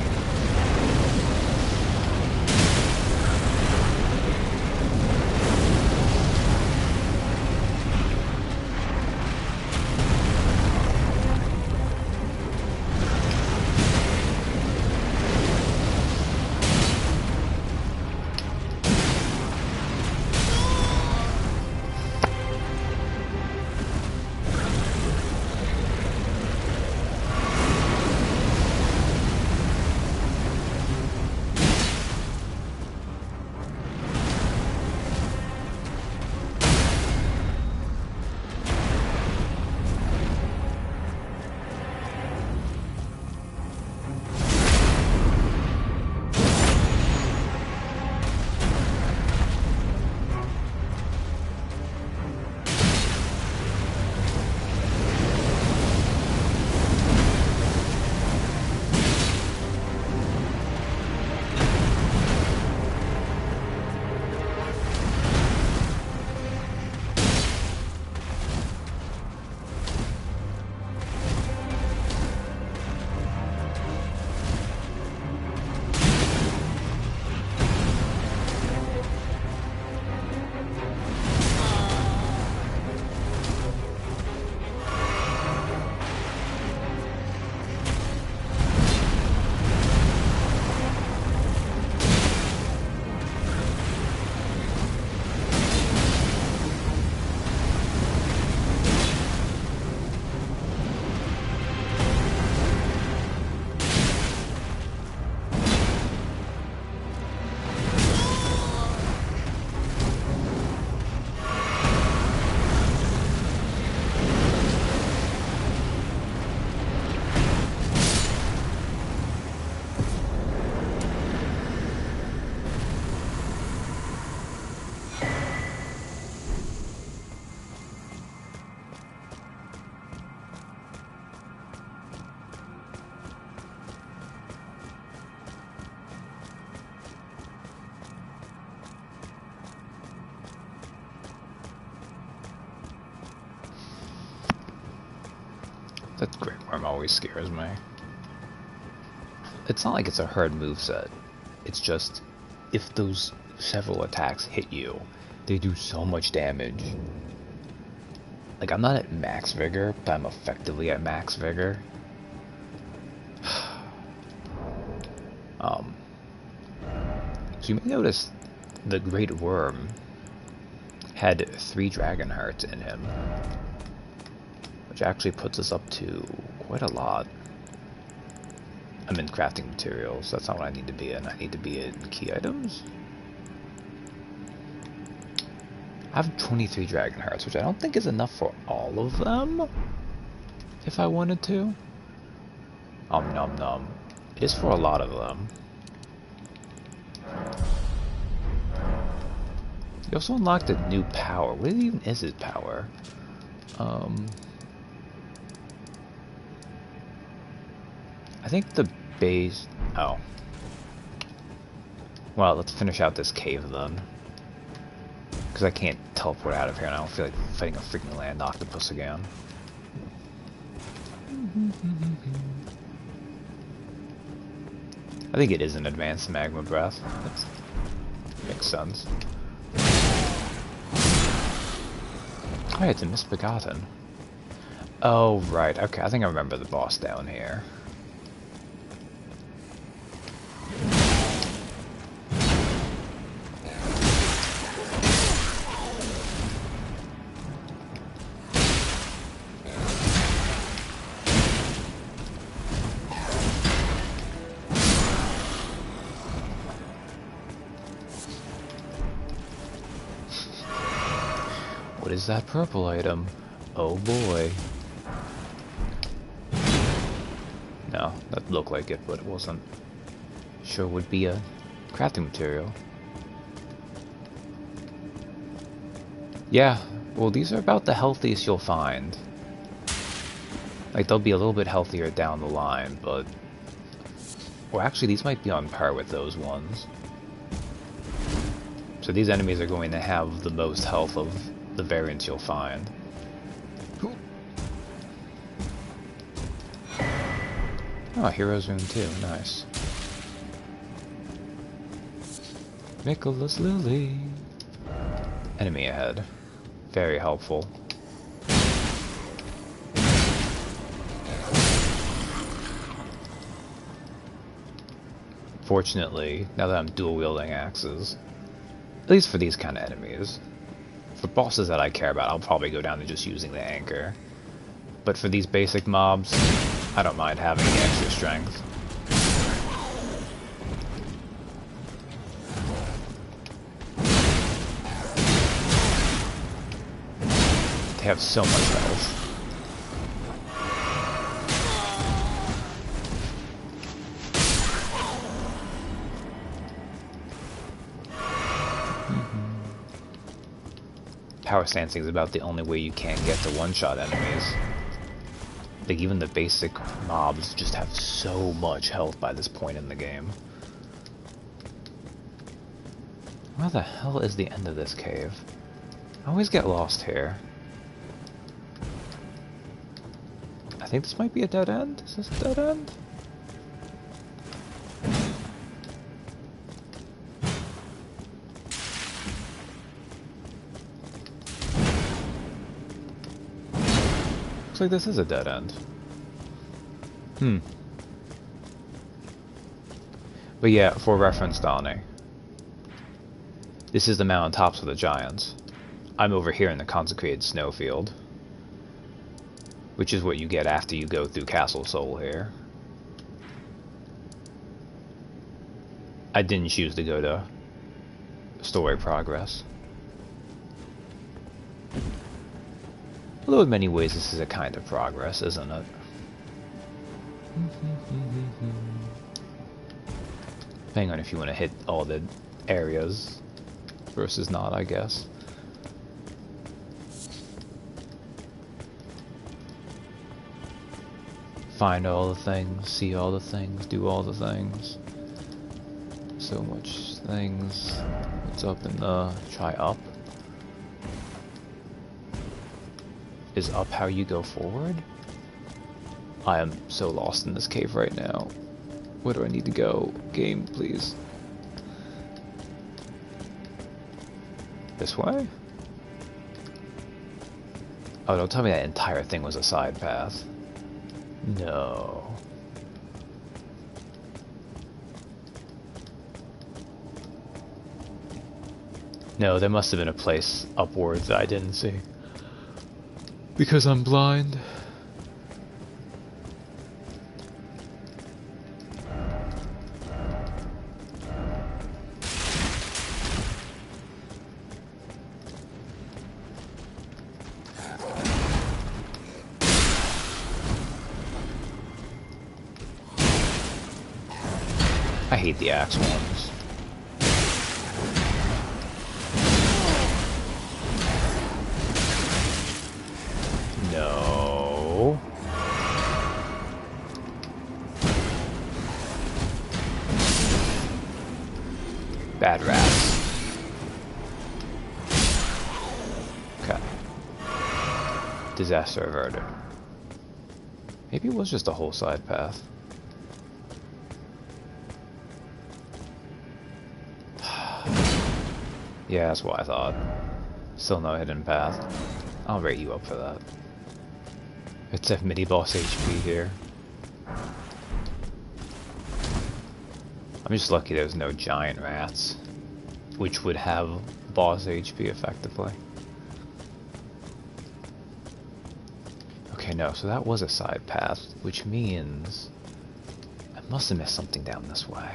That Great Worm always scares me. It's not like it's a hard moveset. It's just, if those several attacks hit you, they do so much damage. Like, I'm not at max vigor, but I'm effectively at max vigor. So you may notice the Great Worm had 3 dragon hearts in him, which actually puts us up to quite a lot. I'm in crafting materials, that's not what I need to be in. I need to be in key items. I have 23 dragon hearts, which I don't think is enough for all of them, if I wanted to. Nom nom. It is for a lot of them. You also unlocked a new power. What even is his power? I think the base... Oh. Well, let's finish out this cave then. Because I can't teleport out of here and I don't feel like fighting a freaking land octopus again. I think it is an advanced magma breath. makes sense. Oh, it's a Misbegotten. Oh, right. Okay, I think I remember the boss down here. What is that purple item? Oh boy. No, that looked like it, but it wasn't. Sure would be a crafting material. Yeah, well these are about the healthiest you'll find. Like they'll be a little bit healthier down the line, but... Well actually these might be on par with those ones. So these enemies are going to have the most health of the variants you'll find. Oh, Hero's Rune too, nice. Nicholas Lily. Enemy ahead. Very helpful. Fortunately, now that I'm dual wielding axes, at least for these kind of enemies, for bosses that I care about, I'll probably go down to just using the anchor. But for these basic mobs, I don't mind having the extra strength. They have so much health. Power stancing is about the only way you can get to one-shot enemies. Like, even the basic mobs just have so much health by this point in the game. Where the hell is the end of this cave? I always get lost here. I think this might be a dead end. Is this a dead end? Looks like this is a dead end. But yeah, for reference, Donnie, this is the mountaintops of the giants. I'm over here in the consecrated snowfield, which is what you get after you go through Castle Sol here. I didn't choose to go to story progress. Although in many ways this is a kind of progress, isn't it? Depending on if you want to hit all the areas versus not, I guess. Find all the things, see all the things, do all the things. So much things. What's up in the... try up? Is up how you go forward? I am so lost in this cave right now. Where do I need to go? Game, please. This way? Oh, don't tell me that entire thing was a side path. No. No, there must have been a place upwards that I didn't see. Because I'm blind. I hate the axe ones. No. Bad rats. Okay. Disaster averted. Maybe it was just a whole side path. Yeah, that's what I thought. Still no hidden path. I'll rate you up for that. It's a mini-boss HP here. I'm just lucky there's no giant rats, which would have boss HP effectively. Okay, no, so that was a side path, which means I must have missed something down this way.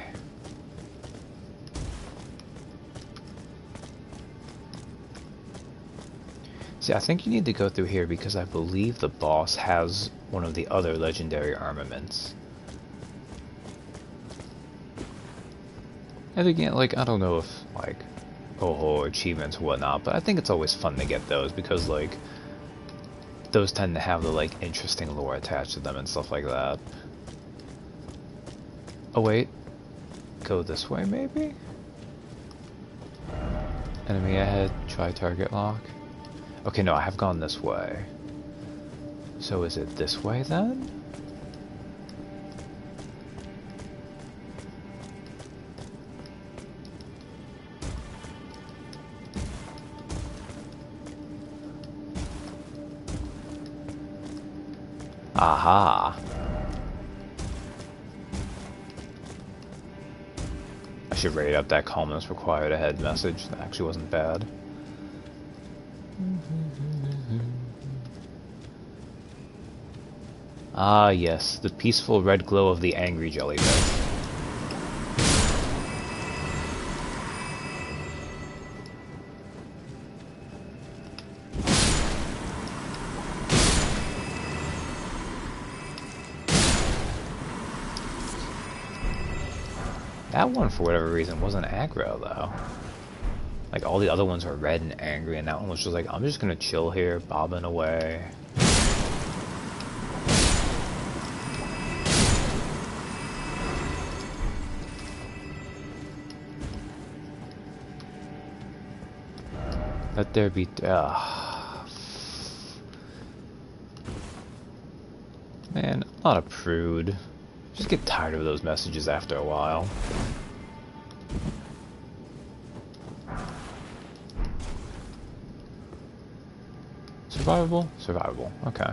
See, I think you need to go through here because I believe the boss has one of the other legendary armaments. And again, like, I don't know if, like, oh, achievements or whatnot, but I think it's always fun to get those because, like, those tend to have the, like, interesting lore attached to them and stuff like that. Oh, wait. Go this way, maybe? Enemy ahead, try target lock. Okay, no, I have gone this way. So is it this way, then? Aha! I should rate up that calmness required ahead message. That actually wasn't bad. Ah, yes, the peaceful red glow of the angry jellyfish. That one, for whatever reason, wasn't aggro, though. Like, all the other ones were red and angry, and that one was just like, I'm just gonna chill here, bobbing away. Let there be... Man, I'm not a prude. Just get tired of those messages after a while. Survivable? Survivable. Okay.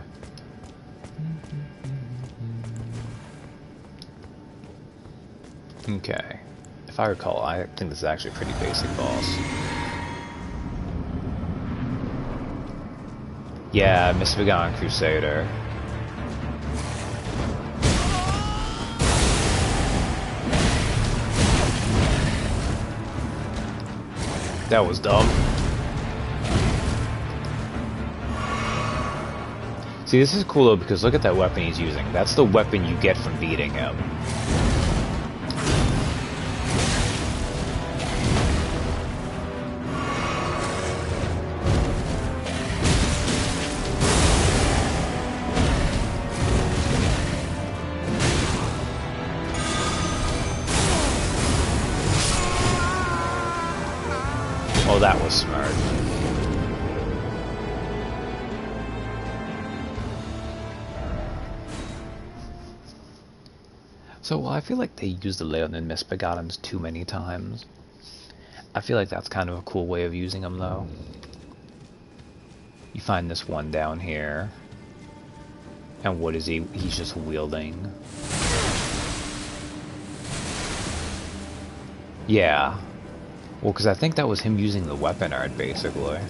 Okay. If I recall, I think this is actually a pretty basic boss. Yeah, Misbegotten Crusader. That was dumb. See, this is cool though because look at that weapon he's using. That's the weapon you get from beating him. Oh, that was smart. So, well, I feel like they use the Leon and Misbegottens too many times. I feel like that's kind of a cool way of using them, though. You find this one down here. And what is he? He's just wielding. Yeah. Well, because I think that was him using the weapon art, basically.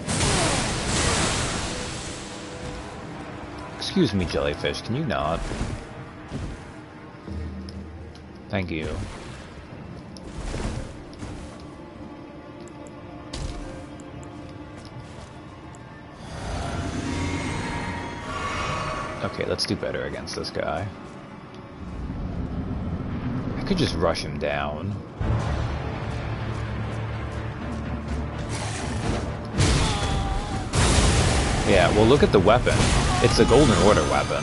Excuse me, jellyfish, can you not? Thank you. Okay, let's do better against this guy. I could just rush him down. Yeah, well, look at the weapon. It's the Golden Order weapon.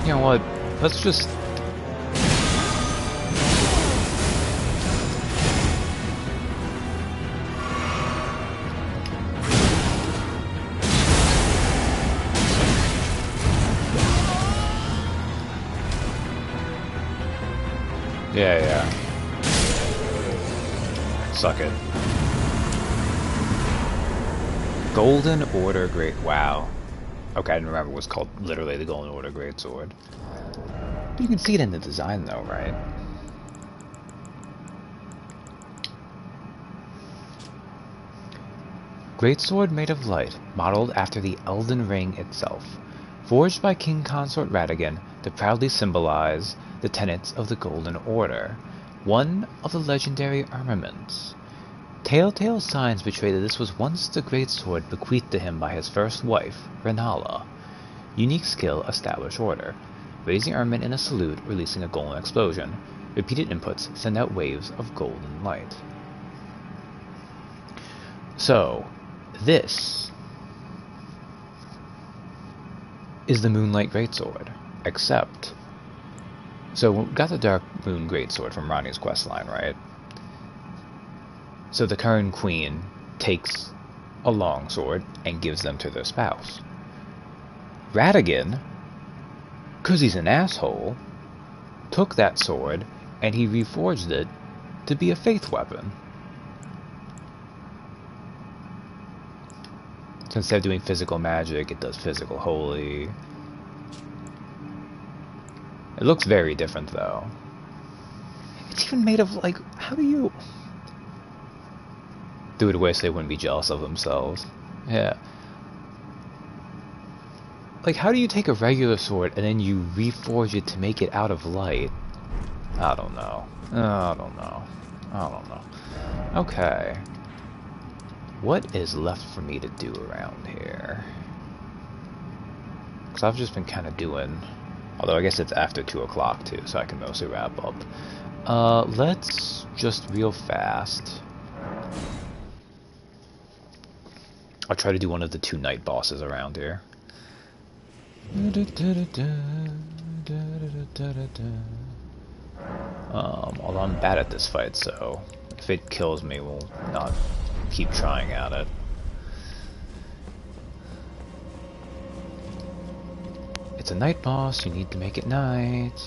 You know what? Let's just... Yeah, yeah. Suck it. Golden Order Great... Wow. Okay, I didn't remember it was called literally the Golden Order Greatsword. But you can see it in the design though, right? Greatsword made of light, modeled after the Elden Ring itself. Forged by King Consort Radagon to proudly symbolize the tenets of the Golden Order. One of the legendary armaments. Telltale signs betray that this was once the greatsword bequeathed to him by his first wife, Renala. Unique skill, establish order. Raise the armament in a salute, releasing a golden explosion. Repeated inputs send out waves of golden light. So, this is the Moonlight Greatsword, except... So, we got the Dark Moon Greatsword from Ranni's questline, right? So the current queen takes a longsword and gives them to their spouse. Radagon, because he's an asshole, took that sword and he reforged it to be a faith weapon. So instead of doing physical magic, it does physical holy. It looks very different though. It's even made of, like, how do you... do it away so they wouldn't be jealous of themselves. Yeah. Like, how do you take a regular sword and then you reforge it to make it out of light? I don't know. I don't know. I don't know. Okay. What is left for me to do around here? Because I've just been kind of doing... Although I guess it's after 2 o'clock too, so I can mostly wrap up. Let's just real fast... I'll try to do one of the 2 night bosses around here. Although I'm bad at this fight, so if it kills me, we'll not keep trying at it. It's a night boss, you need to make it night.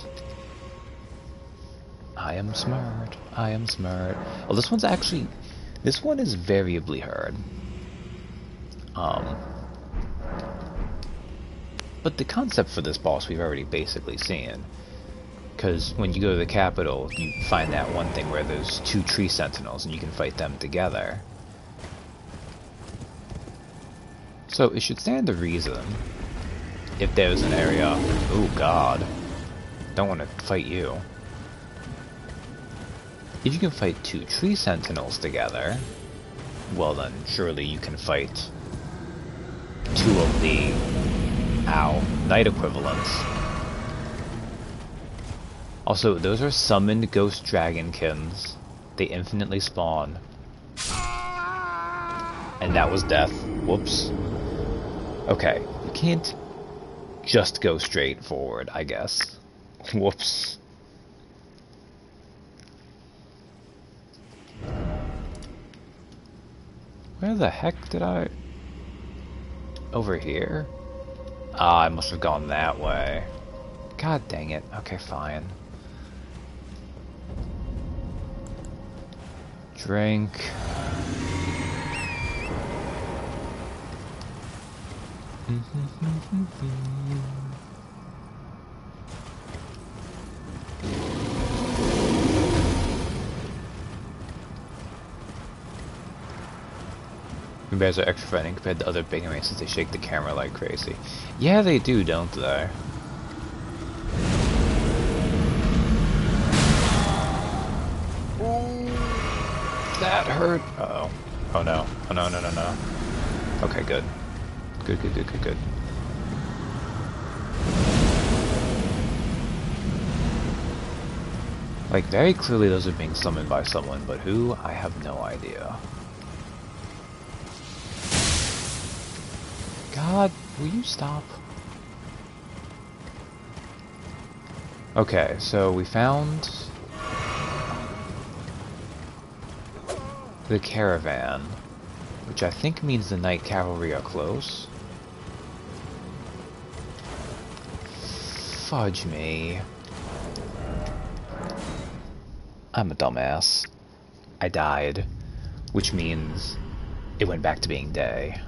I am smart, I am smart. Oh, this one's actually... This one is variably hard. But the concept for this boss we've already basically seen. Because when you go to the capital, you find that one thing where there's 2 tree sentinels and you can fight them together. So it should stand to reason if there's an area... Oh god. Don't want to fight you. If you can fight 2 tree sentinels together, well then surely you can fight 2 of the night equivalents. Also, those are summoned ghost dragonkins. They infinitely spawn. And that was death. Whoops. Okay, you can't just go straight forward, I guess. Whoops. Where the heck did I... Over here? Ah, I must have gone that way. God dang it. Okay, fine. Drink. Bears are extra frightening compared to other big races since they shake the camera like crazy. Yeah, they do, don't they? Ooh, that hurt. Uh-oh. Oh no. Oh no, no, no, no. Okay, good. Good, good, good, good, good. Like, very clearly those are being summoned by someone, but who? I have no idea. God, will you stop? Okay, so we found the caravan, which I think means the night cavalry are close. Fudge me. I'm a dumbass. I died, which means it went back to being day.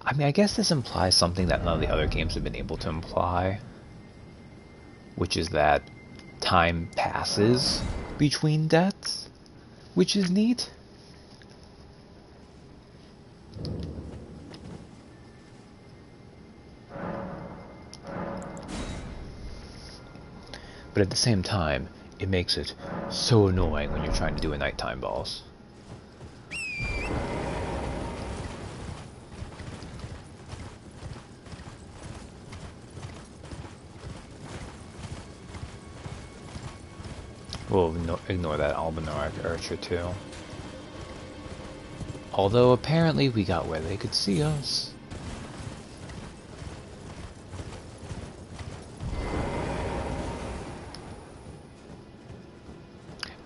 I mean, I guess this implies something that none of the other games have been able to imply, which is that time passes between deaths, which is neat. But at the same time, it makes it so annoying when you're trying to do a nighttime boss. We'll ignore that Albinauric Archer too. Although apparently we got where they could see us.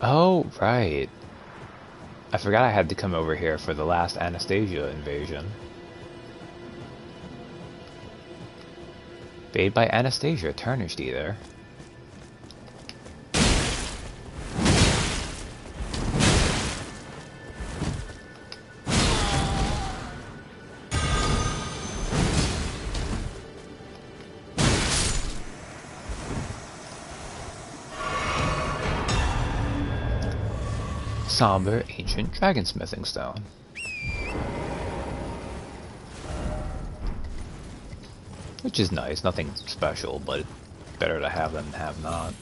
Oh, right. I forgot I had to come over here for the last Anastasia invasion. Bade by Anastasia, tarnished either. Somber ancient dragonsmithing stone. Which is nice, nothing special, but better to have than have not.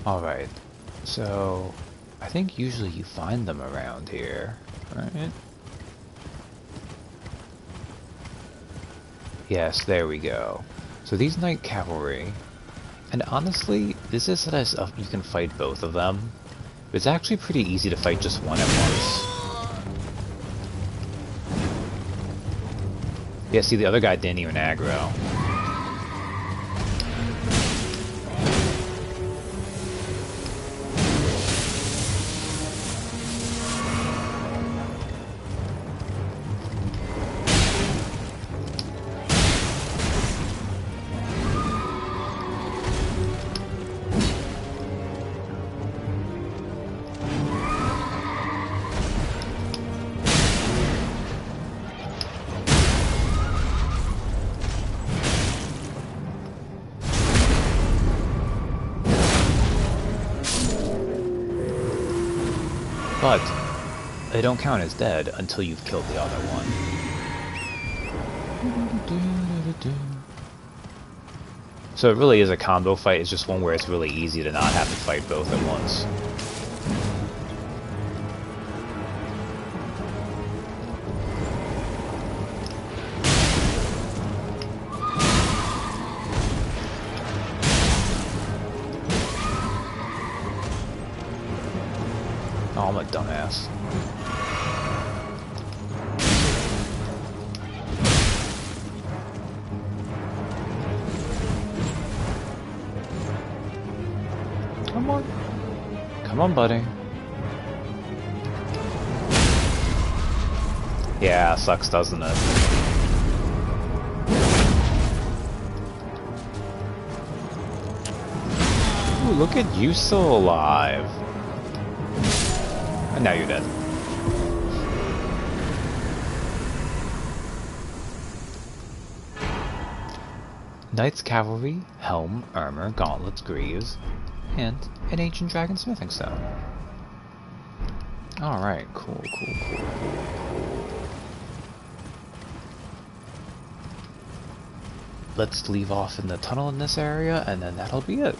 Alright, so I think usually you find them around here, right? Yes, there we go. So these Knight Cavalry, and honestly, this is set as you can fight both of them. It's actually pretty easy to fight just one at once. Yeah, see, the other guy didn't even aggro. But they don't count as dead until you've killed the other one. So it really is a combo fight, it's just one where it's really easy to not have to fight both at once. Oh, I'm a dumbass. Come on. Come on, buddy. Yeah, sucks, doesn't it? Ooh, look at you still alive. And now you're dead. Knight's Cavalry, Helm, Armor, Gauntlets, Greaves, and an Ancient Dragon Smithing Stone. Alright, cool. Let's leave off in the tunnel in this area, and then that'll be it.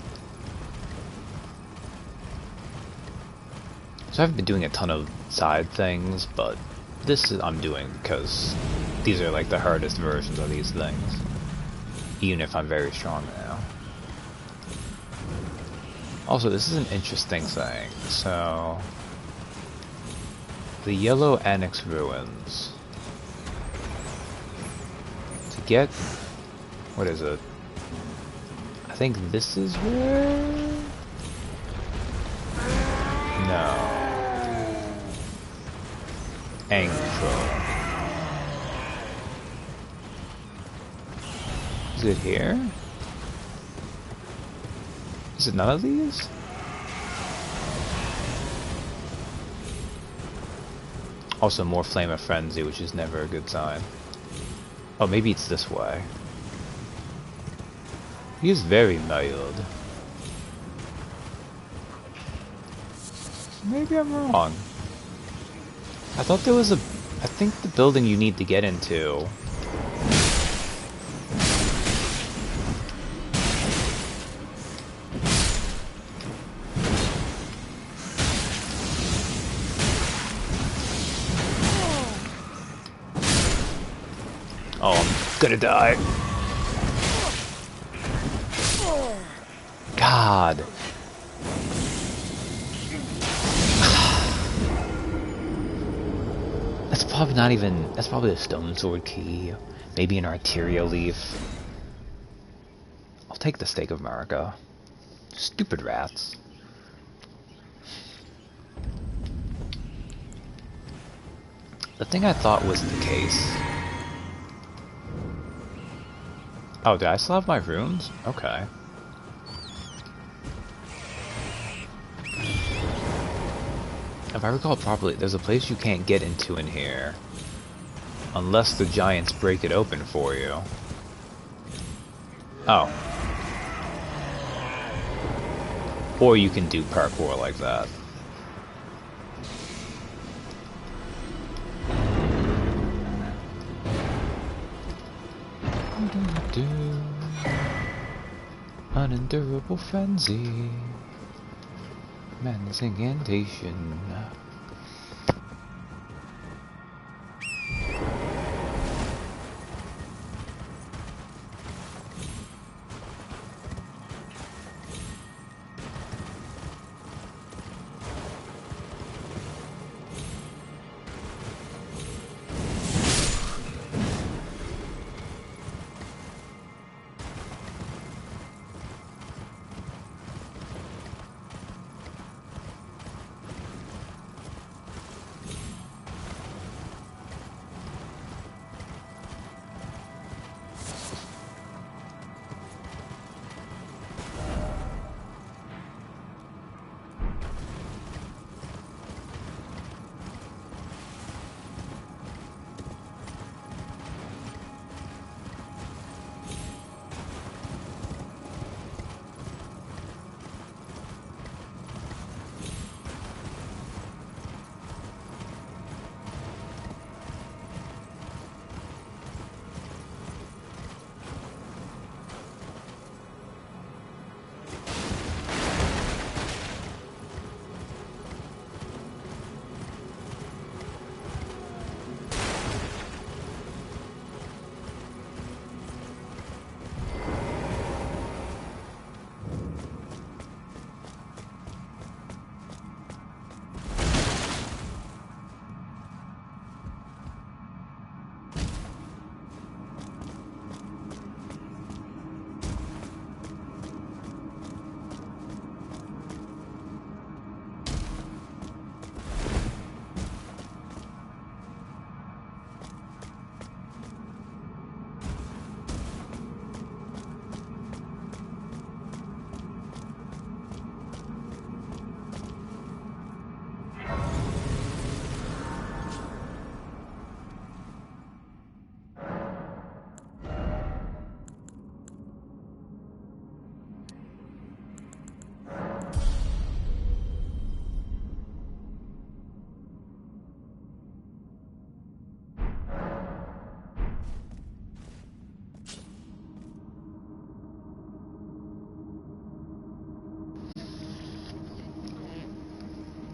So I've been doing a ton of side things, but this I'm doing because these are like the hardest versions of these things. Even if I'm very strong now. Also, this is an interesting thing. So, the Yellow Annex Ruins. To get, what is it? I think this is where? No. Control. Is it here? Is it none of these? Also more Flame of Frenzy, which is never a good sign. Oh, maybe it's this way. He is very mild. Maybe I'm wrong. I thought there was a... I think the building you need to get into... Oh, I'm gonna die. God. That's probably not even... That's probably a stone sword key. Maybe an arterial leaf. I'll take the Stake of America. Stupid rats. The thing I thought was the case... Oh, did I still have my runes? Okay. If I recall properly, there's a place you can't get into in here. Unless the giants break it open for you. Oh. Or you can do parkour like that. Unendurable frenzy. Man's incantation.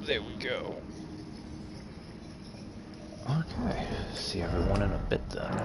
There we go. Okay, see everyone in a bit then.